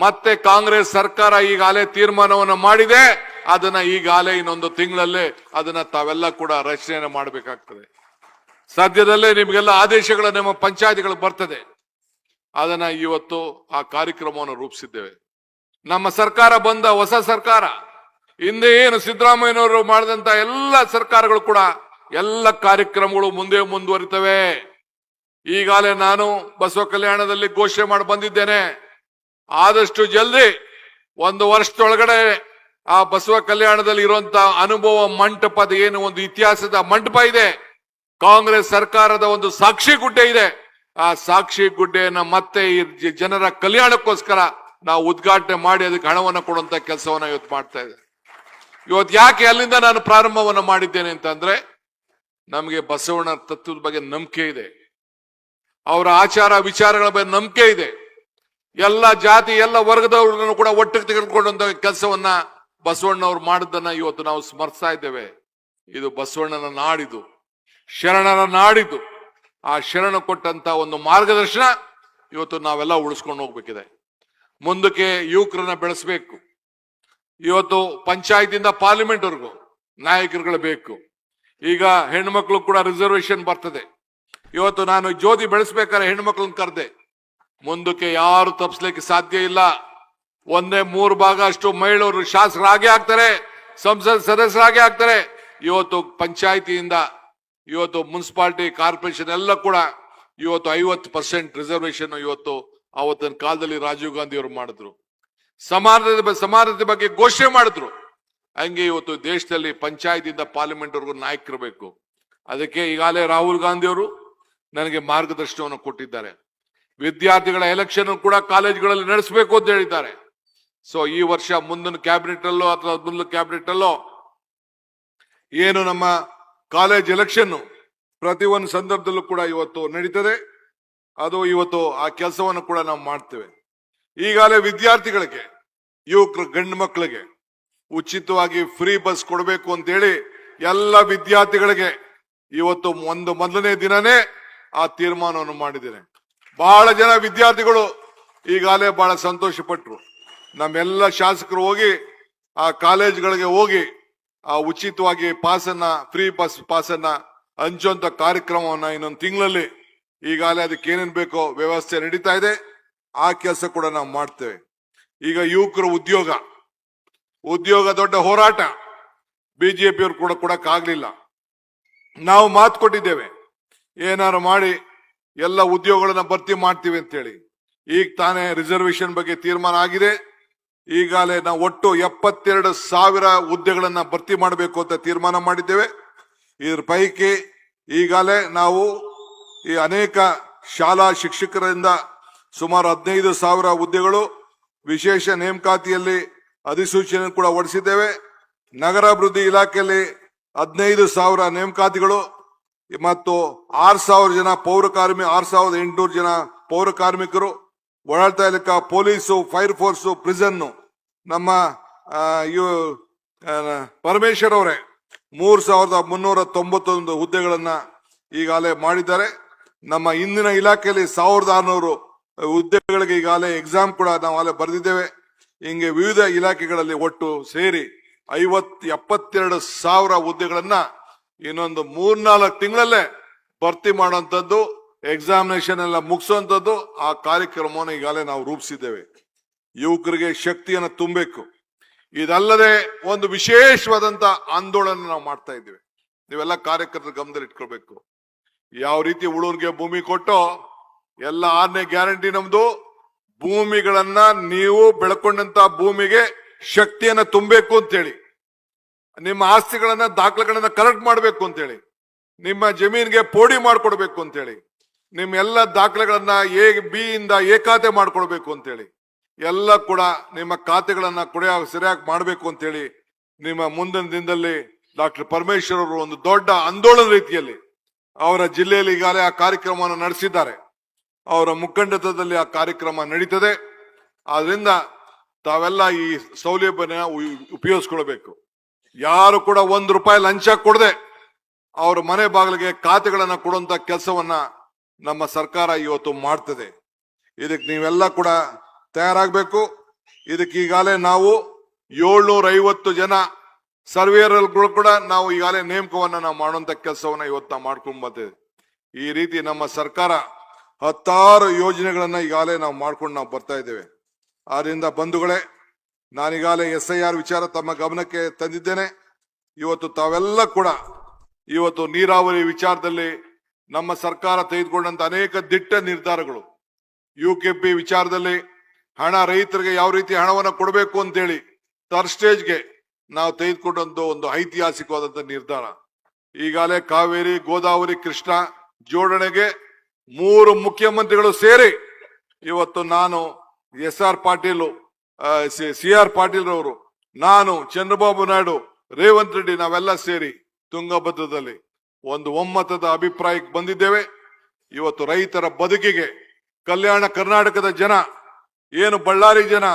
ಮತ್ತೆ ಕಾಂಗ್ರೆಸ್ ಸರ್ಕಾರ ಈಗಾಗಲೇ ತೀರ್ಮಾನವನ್ನು ಮಾಡಿದೆ. ಅದನ್ನ ಈಗಾಗಲೇ ಇನ್ನೊಂದು ತಿಂಗಳಲ್ಲೇ ಅದನ್ನ ತಾವೆಲ್ಲ ಕೂಡ ರಚನೆ ಮಾಡಬೇಕಾಗ್ತದೆ. ಸದ್ಯದಲ್ಲೇ ನಿಮಗೆಲ್ಲ ಆದೇಶಗಳು ನಿಮ್ಮ ಪಂಚಾಯತಿಗಳು ಬರ್ತದೆ. ಅದನ್ನ ಇವತ್ತು ಆ ಕಾರ್ಯಕ್ರಮವನ್ನು ರೂಪಿಸಿದ್ದೇವೆ. ನಮ್ಮ ಸರ್ಕಾರ ಬಂದ ಹೊಸ ಸರ್ಕಾರ, ಹಿಂದೆ ಏನು ಸಿದ್ದರಾಮಯ್ಯನವರು ಮಾಡಿದಂತ ಎಲ್ಲ ಸರ್ಕಾರಗಳು ಕೂಡ ಎಲ್ಲ ಕಾರ್ಯಕ್ರಮಗಳು ಮುಂದೆ ಮುಂದುವರಿತವೆ. ಈಗಾಗಲೇ ನಾನು ಬಸವ ಕಲ್ಯಾಣದಲ್ಲಿ ಘೋಷಣೆ ಮಾಡಿ ಬಂದಿದ್ದೇನೆ, ಆದಷ್ಟು ಜಲ್ದಿ 1 ವರ್ಷದೊಳಗಡೆ ಆ ಬಸವ ಕಲ್ಯಾಣದಲ್ಲಿ ಇರುವಂತ ಅನುಭವ ಮಂಟಪದ ಏನು ಒಂದು ಇತಿಹಾಸದ ಮಂಟಪ ಇದೆ, ಕಾಂಗ್ರೆಸ್ ಸರ್ಕಾರದ ಒಂದು ಸಾಕ್ಷಿ ಗುಡ್ಡೆ ಇದೆ, ಆ ಸಾಕ್ಷಿ ಗುಡ್ಡೆಯನ್ನ ಮತ್ತೆ ಈ ಜನರ ಕಲ್ಯಾಣಕ್ಕೋಸ್ಕರ ನಾವು ಉದ್ಘಾಟನೆ ಮಾಡಿ ಅದಕ್ಕೆ ಹಣವನ್ನು ಕೊಡುವಂತ ಕೆಲಸವನ್ನ ಇವತ್ತು ಮಾಡ್ತಾ ಇದೆ. ಇವತ್ತು ಯಾಕೆ ಅಲ್ಲಿಂದ ನಾನು ಪ್ರಾರಂಭವನ್ನು ಮಾಡಿದ್ದೇನೆ ಅಂತಂದ್ರೆ, ನಮಗೆ ಬಸವಣ್ಣ ತತ್ವದ ಬಗ್ಗೆ ನಂಬಿಕೆ ಇದೆ, ಅವರ ಆಚಾರ ವಿಚಾರಗಳ ಬಗ್ಗೆ ನಂಬಿಕೆ ಇದೆ. ಎಲ್ಲ ಜಾತಿ ಎಲ್ಲ ವರ್ಗದವ್ರನ್ನು ಕೂಡ ಒಟ್ಟಿಗೆ ತೆಗೆದುಕೊಂಡಂತ ಕೆಲಸವನ್ನ ಬಸವಣ್ಣವ್ರು ಮಾಡಿದ್ದನ್ನ ಇವತ್ತು ನಾವು ಸ್ಮರಿಸ್ತಾ ಇದ್ದೇವೆ. ಇದು ಬಸವಣ್ಣನ ನಾಡಿದು, ಶರಣರ ನಾಡಿದು. ಆ ಶರಣ ಕೊಟ್ಟಂತ ಒಂದು ಮಾರ್ಗದರ್ಶನ ಇವತ್ತು ನಾವೆಲ್ಲ ಉಳಿಸ್ಕೊಂಡು ಹೋಗ್ಬೇಕಿದೆ. ಮುಂದಕ್ಕೆ ಯುವಕರನ್ನ ಬೆಳೆಸಬೇಕು. ಇವತ್ತು ಪಂಚಾಯತಿಂದ ಪಾರ್ಲಿಮೆಂಟ್ ವರೆಗೂ ನಾಯಕರುಗಳು ಬೇಕು. ಈಗ ಹೆಣ್ಮಕ್ಳು ಕೂಡ ರಿಸರ್ವೇಶನ್ ಬರ್ತದೆ. ಇವತ್ತು ನಾನು ಜ್ಯೋತಿ ಬೆಳೆಸ್ಬೇಕಾದ್ರೆ ಹೆಣ್ಮಕ್ಳನ್ನ ಕರೆದೆ. ಮುಂದಕ್ಕೆ ಯಾರು ತಪ್ಪಿಸ್ಲಿಕ್ಕೆ ಸಾಧ್ಯ ಇಲ್ಲ. 1/3 ಭಾಗ ಅಷ್ಟು ಮಹಿಳೆಯರು ಶಾಸಕರಾಗಿ ಆಗ್ತಾರೆ, ಸಂಸತ್ ಸದಸ್ಯರಾಗಿ ಆಗ್ತಾರೆ. ಇವತ್ತು ಪಂಚಾಯತಿಯಿಂದ ಇವತ್ತು ಮುನ್ಸಿಪಾಲಿಟಿ ಕಾರ್ಪೊರೇಷನ್ ಎಲ್ಲ ಕೂಡ ಇವತ್ತು 50% ರಿಸರ್ವೇಶನ್ ಇವತ್ತು ಅವತ್ತಿನ ಕಾಲದಲ್ಲಿ ರಾಜೀವ್ ಗಾಂಧಿ ಅವರು ಮಾಡಿದ್ರು. ಸಮಾನತೆ ಬಗ್ಗೆ ಘೋಷಣೆ ಮಾಡಿದ್ರು. ಹಂಗೆ ಇವತ್ತು ದೇಶದಲ್ಲಿ ಪಂಚಾಯತಿಯಿಂದ ಪಾರ್ಲಿಮೆಂಟ್ ವರೆಗೂ ನಾಯಕರಿರಬೇಕು. ಅದಕ್ಕೆ ಈಗಾಗಲೇ ರಾಹುಲ್ ಗಾಂಧಿ ಅವರು ನನಗೆ ಮಾರ್ಗದರ್ಶನವನ್ನು ಕೊಟ್ಟಿದ್ದಾರೆ. ವಿದ್ಯಾರ್ಥಿಗಳ ಎಲೆಕ್ಷನ್ ಕೂಡ ಕಾಲೇಜುಗಳಲ್ಲಿ ನಡೆಸಬೇಕು ಅಂತ ಹೇಳಿದ್ದಾರೆ. ಸೊ ಈ ವರ್ಷ ಮುಂದಿನ ಕ್ಯಾಬಿನೆಟ್ ಅಲ್ಲೋ ಅಥವಾ ಮುಂದಿನ ಕ್ಯಾಬಿನೆಟ್ ಅಲ್ಲೋ ಏನು ನಮ್ಮ ಕಾಲೇಜ್ ಎಲೆಕ್ಷನ್ ಪ್ರತಿ ಒಂದು ಸಂದರ್ಭದಲ್ಲೂ ಕೂಡ ಇವತ್ತು ನಡೀತದೆ. ಅದು ಇವತ್ತು ಆ ಕೆಲಸವನ್ನು ಕೂಡ ನಾವು ಮಾಡ್ತೇವೆ. ಈಗಾಗಲೇ ವಿದ್ಯಾರ್ಥಿಗಳಿಗೆ, ಯುವಕರು, ಗಂಡು ಮಕ್ಕಳಿಗೆ ಉಚಿತವಾಗಿ ಫ್ರೀ ಬಸ್ ಕೊಡಬೇಕು ಅಂತೇಳಿ ಎಲ್ಲ ವಿದ್ಯಾರ್ಥಿಗಳಿಗೆ ಇವತ್ತು ಮೊದಲನೇ ದಿನನೇ ಆ ತೀರ್ಮಾನವನ್ನು ಮಾಡಿದ್ದೇನೆ. ಬಹಳ ಜನ ವಿದ್ಯಾರ್ಥಿಗಳು ಈಗಾಗಲೇ ಬಹಳ ಸಂತೋಷ ಪಟ್ರು. ನಮ್ಮೆಲ್ಲ ಶಾಸಕರು ಹೋಗಿ ಆ ಕಾಲೇಜ್ಗಳಿಗೆ ಹೋಗಿ ಆ ಉಚಿತವಾಗಿ ಪಾಸನ್ನ ಫ್ರೀ ಪಾಸನ್ನ ಹಂಚುವಂತ ಕಾರ್ಯಕ್ರಮವನ್ನ ಇನ್ನೊಂದು ತಿಂಗಳಲ್ಲಿ ಈಗಾಗಲೇ ಅದಕ್ಕೆ ಏನೇನ್ ಬೇಕೋ ವ್ಯವಸ್ಥೆ ನಡೀತಾ ಇದೆ. ಆ ಕೆಲಸ ಕೂಡ ನಾವು ಮಾಡ್ತೇವೆ. ಈಗ ಯುವಕರ ಉದ್ಯೋಗ ದೊಡ್ಡ ಹೋರಾಟ ಬಿಜೆಪಿಯವರು ಕೂಡ ಕೊಡಕ್ಕಾಗ್ಲಿಲ್ಲ. ನಾವು ಮಾತು ಕೊಟ್ಟಿದ್ದೇವೆ, ಏನಾರು ಮಾಡಿ ಎಲ್ಲ ಉದ್ಯೋಗಗಳನ್ನ ಭರ್ತಿ ಮಾಡ್ತೀವಿ ಅಂತೇಳಿ. ಈಗ ತಾನೇ ರಿಸರ್ವೇಶನ್ ಬಗ್ಗೆ ತೀರ್ಮಾನ ಆಗಿದೆ. ಈಗಾಗಲೇ ನಾವು ಒಟ್ಟು 72,000 ಹುದ್ದೆಗಳನ್ನ ಭರ್ತಿ ಮಾಡಬೇಕು ಅಂತ ತೀರ್ಮಾನ ಮಾಡಿದ್ದೇವೆ. ಇದ್ರ ಪೈಕಿ ಈಗಾಗಲೇ ನಾವು ಈ ಅನೇಕ ಶಾಲಾ ಶಿಕ್ಷಕರಿಂದ ಸುಮಾರು 15,000 ಹುದ್ದೆಗಳು ವಿಶೇಷ ನೇಮಕಾತಿಯಲ್ಲಿ ಅಧಿಸೂಚನೆ ಕೂಡ ಹೊರಡಿಸಿದ್ದೇವೆ. ನಗರಾಭಿವೃದ್ಧಿ ಇಲಾಖೆಯಲ್ಲಿ 15,000 ನೇಮಕಾತಿಗಳು ಮತ್ತು 6,000 ಜನ 6,800 ಜನ ಪೌರ ಕಾರ್ಮಿಕರು, ಒಳಾಡಳಿತ ಇಲಾಖೆ, ಪೊಲೀಸು, ಫೈರ್ ಫೋರ್ಸು, ಪ್ರಿಸನ್, ನಮ್ಮ ಪರಮೇಶ್ವರ್ ಅವರೇ 3,391 ಹುದ್ದೆಗಳನ್ನ ಈಗಾಗಲೇ ಮಾಡಿದ್ದಾರೆ. ನಮ್ಮ ಇಂದಿನ ಇಲಾಖೆಯಲ್ಲಿ 1,600 ಹುದ್ದೆಗಳಿಗೆ ಈಗಾಗಲೇ ಎಕ್ಸಾಮ್ ಕೂಡ ನಾವು ಬರೆದಿದ್ದೇವೆ. ಹಿಂಗೆ ವಿವಿಧ ಇಲಾಖೆಗಳಲ್ಲಿ ಒಟ್ಟು ಸೇರಿ 72,000 ಹುದ್ದೆಗಳನ್ನ ಇನ್ನೊಂದು 3-4 ತಿಂಗಳಲ್ಲೇ ಭರ್ತಿ ಮಾಡುವಂತದ್ದು, ಎಕ್ಸಾಮಿನೇಷನ್ ಎಲ್ಲ ಮುಗಿಸುವಂತದ್ದು ಆ ಕಾರ್ಯಕ್ರಮವನ್ನು ಈಗಾಗಲೇ ನಾವು ರೂಪಿಸಿದ್ದೇವೆ. ಯುವಕರಿಗೆ ಶಕ್ತಿಯನ್ನು ತುಂಬಬೇಕು. ಇದಲ್ಲದೆ ಒಂದು ವಿಶೇಷವಾದಂತ ಆಂದೋಲನ ನಾವು ಮಾಡ್ತಾ ಇದ್ದೇವೆ. ನೀವೆಲ್ಲ ಕಾರ್ಯಕರ್ತರ ಗಮನದಲ್ಲಿ ಇಟ್ಕೊಳ್ಬೇಕು. ಯಾವ ರೀತಿ ಉಳುವರಿಗೆ ಭೂಮಿ ಕೊಟ್ಟೋ ಎಲ್ಲ 6ನೇ ಗ್ಯಾರಂಟಿ ನಮ್ದು. ಭೂಮಿಗಳನ್ನ ನೀವು ಬೆಳ್ಕೊಂಡಂತ ಭೂಮಿಗೆ ಶಕ್ತಿಯನ್ನ ತುಂಬಬೇಕು ಅಂತೇಳಿ, ನಿಮ್ಮ ಆಸ್ತಿಗಳನ್ನ ದಾಖಲೆಗಳನ್ನ ಕರೆಕ್ಟ್ ಮಾಡಬೇಕು ಅಂತೇಳಿ, ನಿಮ್ಮ ಜಮೀನಿಗೆ ಪೋಡಿ ಮಾಡ್ಕೊಡ್ಬೇಕು ಅಂತೇಳಿ, ನಿಮ್ಮ ಎಲ್ಲ ದಾಖಲೆಗಳನ್ನ ಬಿ ಇಂದ ಎ ಖಾತೆ ಮಾಡ್ಕೊಡ್ಬೇಕು ಅಂತೇಳಿ, ಎಲ್ಲ ಕೂಡ ನಿಮ್ಮ ಖಾತೆಗಳನ್ನ ಸರಿಯಾಗಿ ಮಾಡಬೇಕು ಅಂತೇಳಿ ನಿಮ್ಮ ಮುಂದಿನ ದಿನದಲ್ಲಿ ಡಾಕ್ಟರ್ ಪರಮೇಶ್ವರ್ ಅವರು ಒಂದು ದೊಡ್ಡ ಆಂದೋಲನ ರೀತಿಯಲ್ಲಿ ಅವರ ಜಿಲ್ಲೆಯಲ್ಲಿ ಈಗಾಗಲೇ ಆ ಕಾರ್ಯಕ್ರಮವನ್ನು ನಡೆಸಿದ್ದಾರೆ. ಅವರ ಮುಖಂಡತ್ವದಲ್ಲಿ ಆ ಕಾರ್ಯಕ್ರಮ ನಡೀತದೆ. ಆದ್ರಿಂದ ತಾವೆಲ್ಲ ಈ ಸೌಲಭ್ಯನ ಉಪಯೋಗಿಸ್ಕೊಳ್ಬೇಕು. ಯಾರು ಕೂಡ ₹1 ಲಂಚ ಕೊಡದೆ ಅವ್ರ ಮನೆ ಬಾಗಿಲಿಗೆ ಖಾತೆಗಳನ್ನ ಕೊಡುವಂತ ಕೆಲಸವನ್ನ ನಮ್ಮ ಸರ್ಕಾರ ಇವತ್ತು ಮಾಡ್ತದೆ. ಇದಕ್ಕೆ ನೀವೆಲ್ಲ ಕೂಡ ತಯಾರಾಗಬೇಕು. ಇದಕ್ಕೆ ಈಗಾಗಲೇ ನಾವು 750 ಜನ ಸರ್ವೇಯರ್ಗಳು ಕೂಡ ನಾವು ಈಗಾಗಲೇ ನೇಮಕವನ್ನ ನಾವು ಮಾಡುವಂತ ಕೆಲಸವನ್ನ ಇವತ್ತು ನಾವು ಮಾಡ್ಕೊಂಡು ಬಂದಿದ್ದೇವೆ. ಈ ರೀತಿ ನಮ್ಮ ಸರ್ಕಾರ 10 ಯೋಜನೆಗಳನ್ನ ಈಗಾಗಲೇ ನಾವು ಮಾಡ್ಕೊಂಡು ನಾವು ಬರ್ತಾ ಇದ್ದೇವೆ. ಆದ್ರಿಂದ ಬಂಧುಗಳೇ, ನಾನೀಗಾಗಲೇ SIR ವಿಚಾರ ತಮ್ಮ ಗಮನಕ್ಕೆ ತಂದಿದ್ದೇನೆ. ಇವತ್ತು ತಾವೆಲ್ಲ ಕೂಡ ಇವತ್ತು ನೀರಾವರಿ ವಿಚಾರದಲ್ಲಿ ನಮ್ಮ ಸರ್ಕಾರ ತೆಗೆದುಕೊಂಡಂತ ಅನೇಕ ದಿಟ್ಟ ನಿರ್ಧಾರಗಳು, UKP ವಿಚಾರದಲ್ಲಿ ಹಣ ರೈತರಿಗೆ ಯಾವ ರೀತಿ ಹಣವನ್ನು ಕೊಡಬೇಕು ಅಂತೇಳಿ ಥರ್ಡ್ ಸ್ಟೇಜ್ಗೆ ನಾವು ತೆಗೆದುಕೊಂಡಂತ ಒಂದು ಐತಿಹಾಸಿಕವಾದಂತ ನಿರ್ಧಾರ. ಈಗಾಗಲೇ ಕಾವೇರಿ, ಗೋದಾವರಿ, ಕೃಷ್ಣ ಜೋಡಣೆಗೆ 3 ಮುಖ್ಯಮಂತ್ರಿಗಳು ಸೇರಿ ಇವತ್ತು ನಾನು SR ಪಾಟೀಲ್, CR ಪಾಟೀಲ್ ರವರು, ನಾನು, ಚಂದ್ರಬಾಬು ನಾಯ್ಡು, ರೇವಂತ್ ರೆಡ್ಡಿ ನಾವೆಲ್ಲ ಸೇರಿ ತುಂಗಭದ್ರದಲ್ಲಿ ಒಂದು ಒಮ್ಮತದ ಅಭಿಪ್ರಾಯಕ್ಕೆ ಬಂದಿದ್ದೇವೆ. ಇವತ್ತು ರೈತರ ಬದುಕಿಗೆ ಕಲ್ಯಾಣ ಕರ್ನಾಟಕದ ಜನ, ಏನು ಬಳ್ಳಾರಿ ಜನ,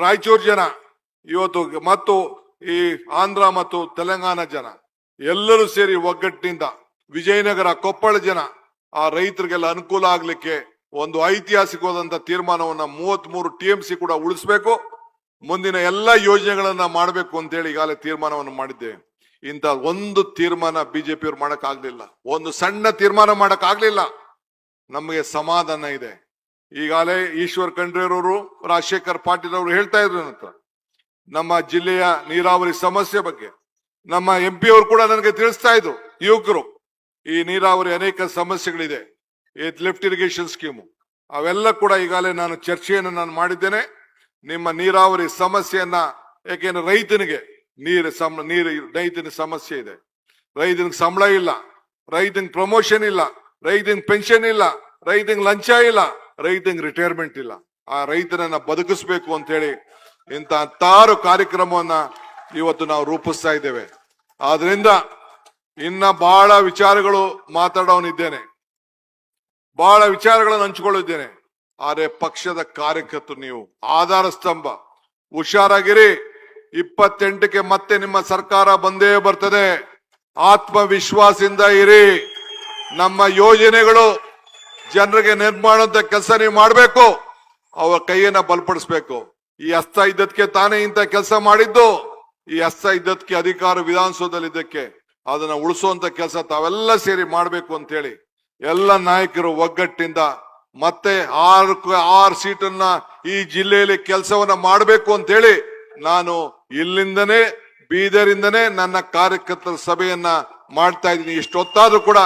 ರಾಯಚೂರು ಜನ, ಇವತ್ತು ಮತ್ತು ಈ ಆಂಧ್ರ ಮತ್ತು ತೆಲಂಗಾಣ ಜನ ಎಲ್ಲರೂ ಸೇರಿ ಒಗ್ಗಟ್ಟಿನಿಂದ ವಿಜಯನಗರ, ಕೊಪ್ಪಳ ಜನ ಆ ರೈತರಿಗೆಲ್ಲ ಅನುಕೂಲ ಆಗ್ಲಿಕ್ಕೆ ಒಂದು ಐತಿಹಾಸಿಕವಾದಂತ ತೀರ್ಮಾನವನ್ನ 33 TMC ಕೂಡ ಉಳಿಸ್ಬೇಕು, ಮುಂದಿನ ಎಲ್ಲ ಯೋಜನೆಗಳನ್ನ ಮಾಡಬೇಕು ಅಂತೇಳಿ ಈಗಾಗಲೇ ತೀರ್ಮಾನವನ್ನು ಮಾಡಿದ್ದೇವೆ. ಇಂತ ಒಂದು ತೀರ್ಮಾನ ಬಿಜೆಪಿಯವ್ರು ಮಾಡಕ್ ಆಗ್ಲಿಲ್ಲ, ಒಂದು ಸಣ್ಣ ತೀರ್ಮಾನ ಮಾಡಕ್ ಆಗ್ಲಿಲ್ಲ. ನಮಗೆ ಸಮಾಧಾನ ಇದೆ. ಈಗಾಗಲೇ ಈಶ್ವರ್ ಖಂಡ್ರೆರವರು, ರಾಜಶೇಖರ್ ಪಾಟೀಲ್ ಅವರು ಹೇಳ್ತಾ ಇದ್ರು ಅಂತ ನಮ್ಮ ಜಿಲ್ಲೆಯ ನೀರಾವರಿ ಸಮಸ್ಯೆ ಬಗ್ಗೆ. ನಮ್ಮ MP ಅವರು ಕೂಡ ನನಗೆ ತಿಳಿಸ್ತಾ ಇದ್ರು, ಯುವಕರು ಈ ನೀರಾವರಿ ಅನೇಕ ಸಮಸ್ಯೆಗಳಿದೆ, ಲಿಫ್ಟ್ ಇರಿಗೇಷನ್ ಸ್ಕೀಮು ಅವೆಲ್ಲ ಕೂಡ ಈಗಾಗಲೇ ನಾನು ಚರ್ಚೆಯನ್ನು ನಾನು ಮಾಡಿದ್ದೇನೆ. ನಿಮ್ಮ ನೀರಾವರಿ ಸಮಸ್ಯೆಯನ್ನ, ಯಾಕೆಂದ್ರೆ ರೈತನಿಗೆ ರೈತನ ಸಮಸ್ಯೆ ಇದೆ. ರೈತನಿಗೆ ಸಂಬಳ ಇಲ್ಲ, ರೈತನಿಗೆ ಪ್ರಮೋಷನ್ ಇಲ್ಲ, ರೈತನಿಗೆ ಪೆನ್ಷನ್ ಇಲ್ಲ, ರೈತನಿಗೆ ಲಂಚ ಇಲ್ಲ, ರೈತನಿಗೆ ರಿಟೈರ್ಮೆಂಟ್ ಇಲ್ಲ. ಆ ರೈತನನ್ನ ಬದುಕಿಸ್ಬೇಕು ಅಂತ ಹೇಳಿ ಇಂತ 10 ಕಾರ್ಯಕ್ರಮವನ್ನ ಇವತ್ತು ನಾವು ರೂಪಿಸ್ತಾ ಇದ್ದೇವೆ. ಆದ್ರಿಂದ ಇನ್ನ ಬಹಳ ವಿಚಾರಗಳು ಮಾತಾಡೋನಿದ್ದೇನೆ, ಬಹಳ ವಿಚಾರಗಳನ್ನು ಹಂಚಿಕೊಳ್ಳಿದ್ದೇನೆ. ಆದ್ರೆ ಪಕ್ಷದ ಕಾರ್ಯಕರ್ತರು ನೀವು ಆಧಾರ ಸ್ತಂಭ, ಹುಷಾರಾಗಿರಿ. 28ಕ್ಕೆ ಮತ್ತೆ ನಿಮ್ಮ ಸರ್ಕಾರ ಬಂದೇ ಬರ್ತದೆ. ಆತ್ಮವಿಶ್ವಾಸದಿಂದ ಇರಿ. ನಮ್ಮ ಯೋಜನೆಗಳು ಜನರಿಗೆ ನಿರ್ಮಾಣದ ಕೆಲಸ ನೀವು ಮಾಡಬೇಕು, ಅವರ ಕೈಯನ್ನ ಬಲಪಡಿಸ್ಬೇಕು. ಈ ಹಸ್ತ ಇದ್ದದಕ್ಕೆ ತಾನೇ ಇಂತ ಕೆಲಸ ಮಾಡಿದ್ದು. ಈ ಇದ್ದಕ್ಕೆ ಅಧಿಕಾರ ವಿಧಾನಸೌಧದಲ್ಲಿ ಇದ್ದಕ್ಕೆ ಅದನ್ನ ಉಳಿಸುವಂತ ಕೆಲಸ ತಾವೆಲ್ಲ ಸೇರಿ ಮಾಡ್ಬೇಕು ಅಂತ ಹೇಳಿ ಎಲ್ಲ ನಾಯಕರು ಒಗ್ಗಟ್ಟಿಂದ ಮತ್ತೆ 6 ಸೀಟನ್ನ ಈ ಜಿಲ್ಲೆಯಲ್ಲಿ ಕೆಲಸವನ್ನ ಮಾಡಬೇಕು ಅಂತ ಹೇಳಿ ನಾನು ಇಲ್ಲಿಂದನೇ ಬೀದರಿಂದನೇ ನನ್ನ ಕಾರ್ಯಕರ್ತರ ಸಭೆಯನ್ನ ಮಾಡ್ತಾ ಇದ್ದೀನಿ. ಇಷ್ಟೊತ್ತಾದ್ರೂ ಕೂಡ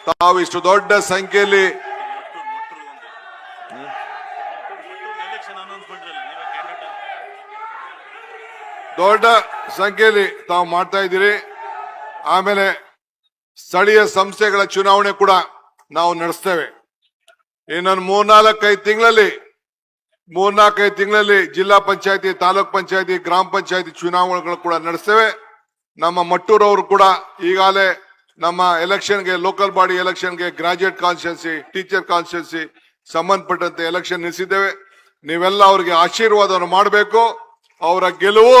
ತಾವು ಇಷ್ಟು ದೊಡ್ಡ ಸಂಖ್ಯೆಯಲ್ಲಿ ತಾವು ಮಾಡ್ತಾ ಇದ್ದೀರಿ. ಆಮೇಲೆ ಸ್ಥಳೀಯ ಸಂಸ್ಥೆಗಳ ಚುನಾವಣೆ ಕೂಡ ನಾವು ನಡೆಸ್ತೇವೆ. ಇನ್ನೊಂದು 3-4-5 ತಿಂಗಳಲ್ಲಿ ಜಿಲ್ಲಾ ಪಂಚಾಯತಿ, ತಾಲೂಕ್ ಪಂಚಾಯತಿ, ಗ್ರಾಮ ಪಂಚಾಯತಿ ಚುನಾವಣೆಗಳು ಕೂಡ ನಡೆಸ್ತೇವೆ. ನಮ್ಮ ಮಟ್ಟೂರವರು ಕೂಡ ಈಗಾಗಲೇ ನಮ್ಮ ಎಲೆಕ್ಷನ್ಗೆ, ಲೋಕಲ್ ಬಾಡಿ ಎಲೆಕ್ಷನ್ಗೆ, ಗ್ರಾಜುಯೇಟ್ ಕಾನ್ಸ್ಟಿಟ್ಯೂನ್ಸಿ, ಟೀಚರ್ ಕಾನ್ಸ್ಟಿಟ್ಯೂನ್ಸಿ ಸಂಬಂಧಪಟ್ಟಂತೆ ಎಲೆಕ್ಷನ್ ನಿಲ್ಲಿಸಿದ್ದೇವೆ. ನೀವೆಲ್ಲ ಅವರಿಗೆ ಆಶೀರ್ವಾದವನ್ನು ಮಾಡಬೇಕು. ಅವರ ಗೆಲುವು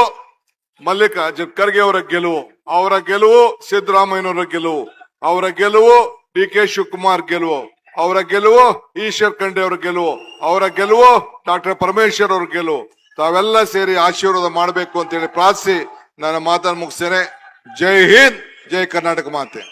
ಮಲ್ಲಿಕಾರ್ಜುನ್ ಖರ್ಗೆ ಅವರ ಗೆಲುವು, ಅವರ ಗೆಲುವು ಸಿದ್ದರಾಮಯ್ಯನವರ ಗೆಲುವು, ಅವರ ಗೆಲುವು ಡಿ ಕೆ ಶಿವಕುಮಾರ್ ಗೆಲುವು, ಅವರ ಗೆಲುವು ಈಶ್ವರ್ ಖಂಡ್ರೆ ಅವರ ಗೆಲುವು, ಅವರ ಗೆಲುವು ಡಾಕ್ಟರ್ ಪರಮೇಶ್ವರ್ ಅವರ ಗೆಲುವು. ತಾವೆಲ್ಲ ಸೇರಿ ಆಶೀರ್ವಾದ ಮಾಡಬೇಕು ಅಂತ ಹೇಳಿ ಪ್ರಾರ್ಥಿಸಿ ನನ್ನ ಮಾತನ್ನು ಮುಗಿಸ್ತೇನೆ. ಜೈ ಹಿಂದ್, ಜೈ ಕರ್ನಾಟಕ ಮಾತೆ.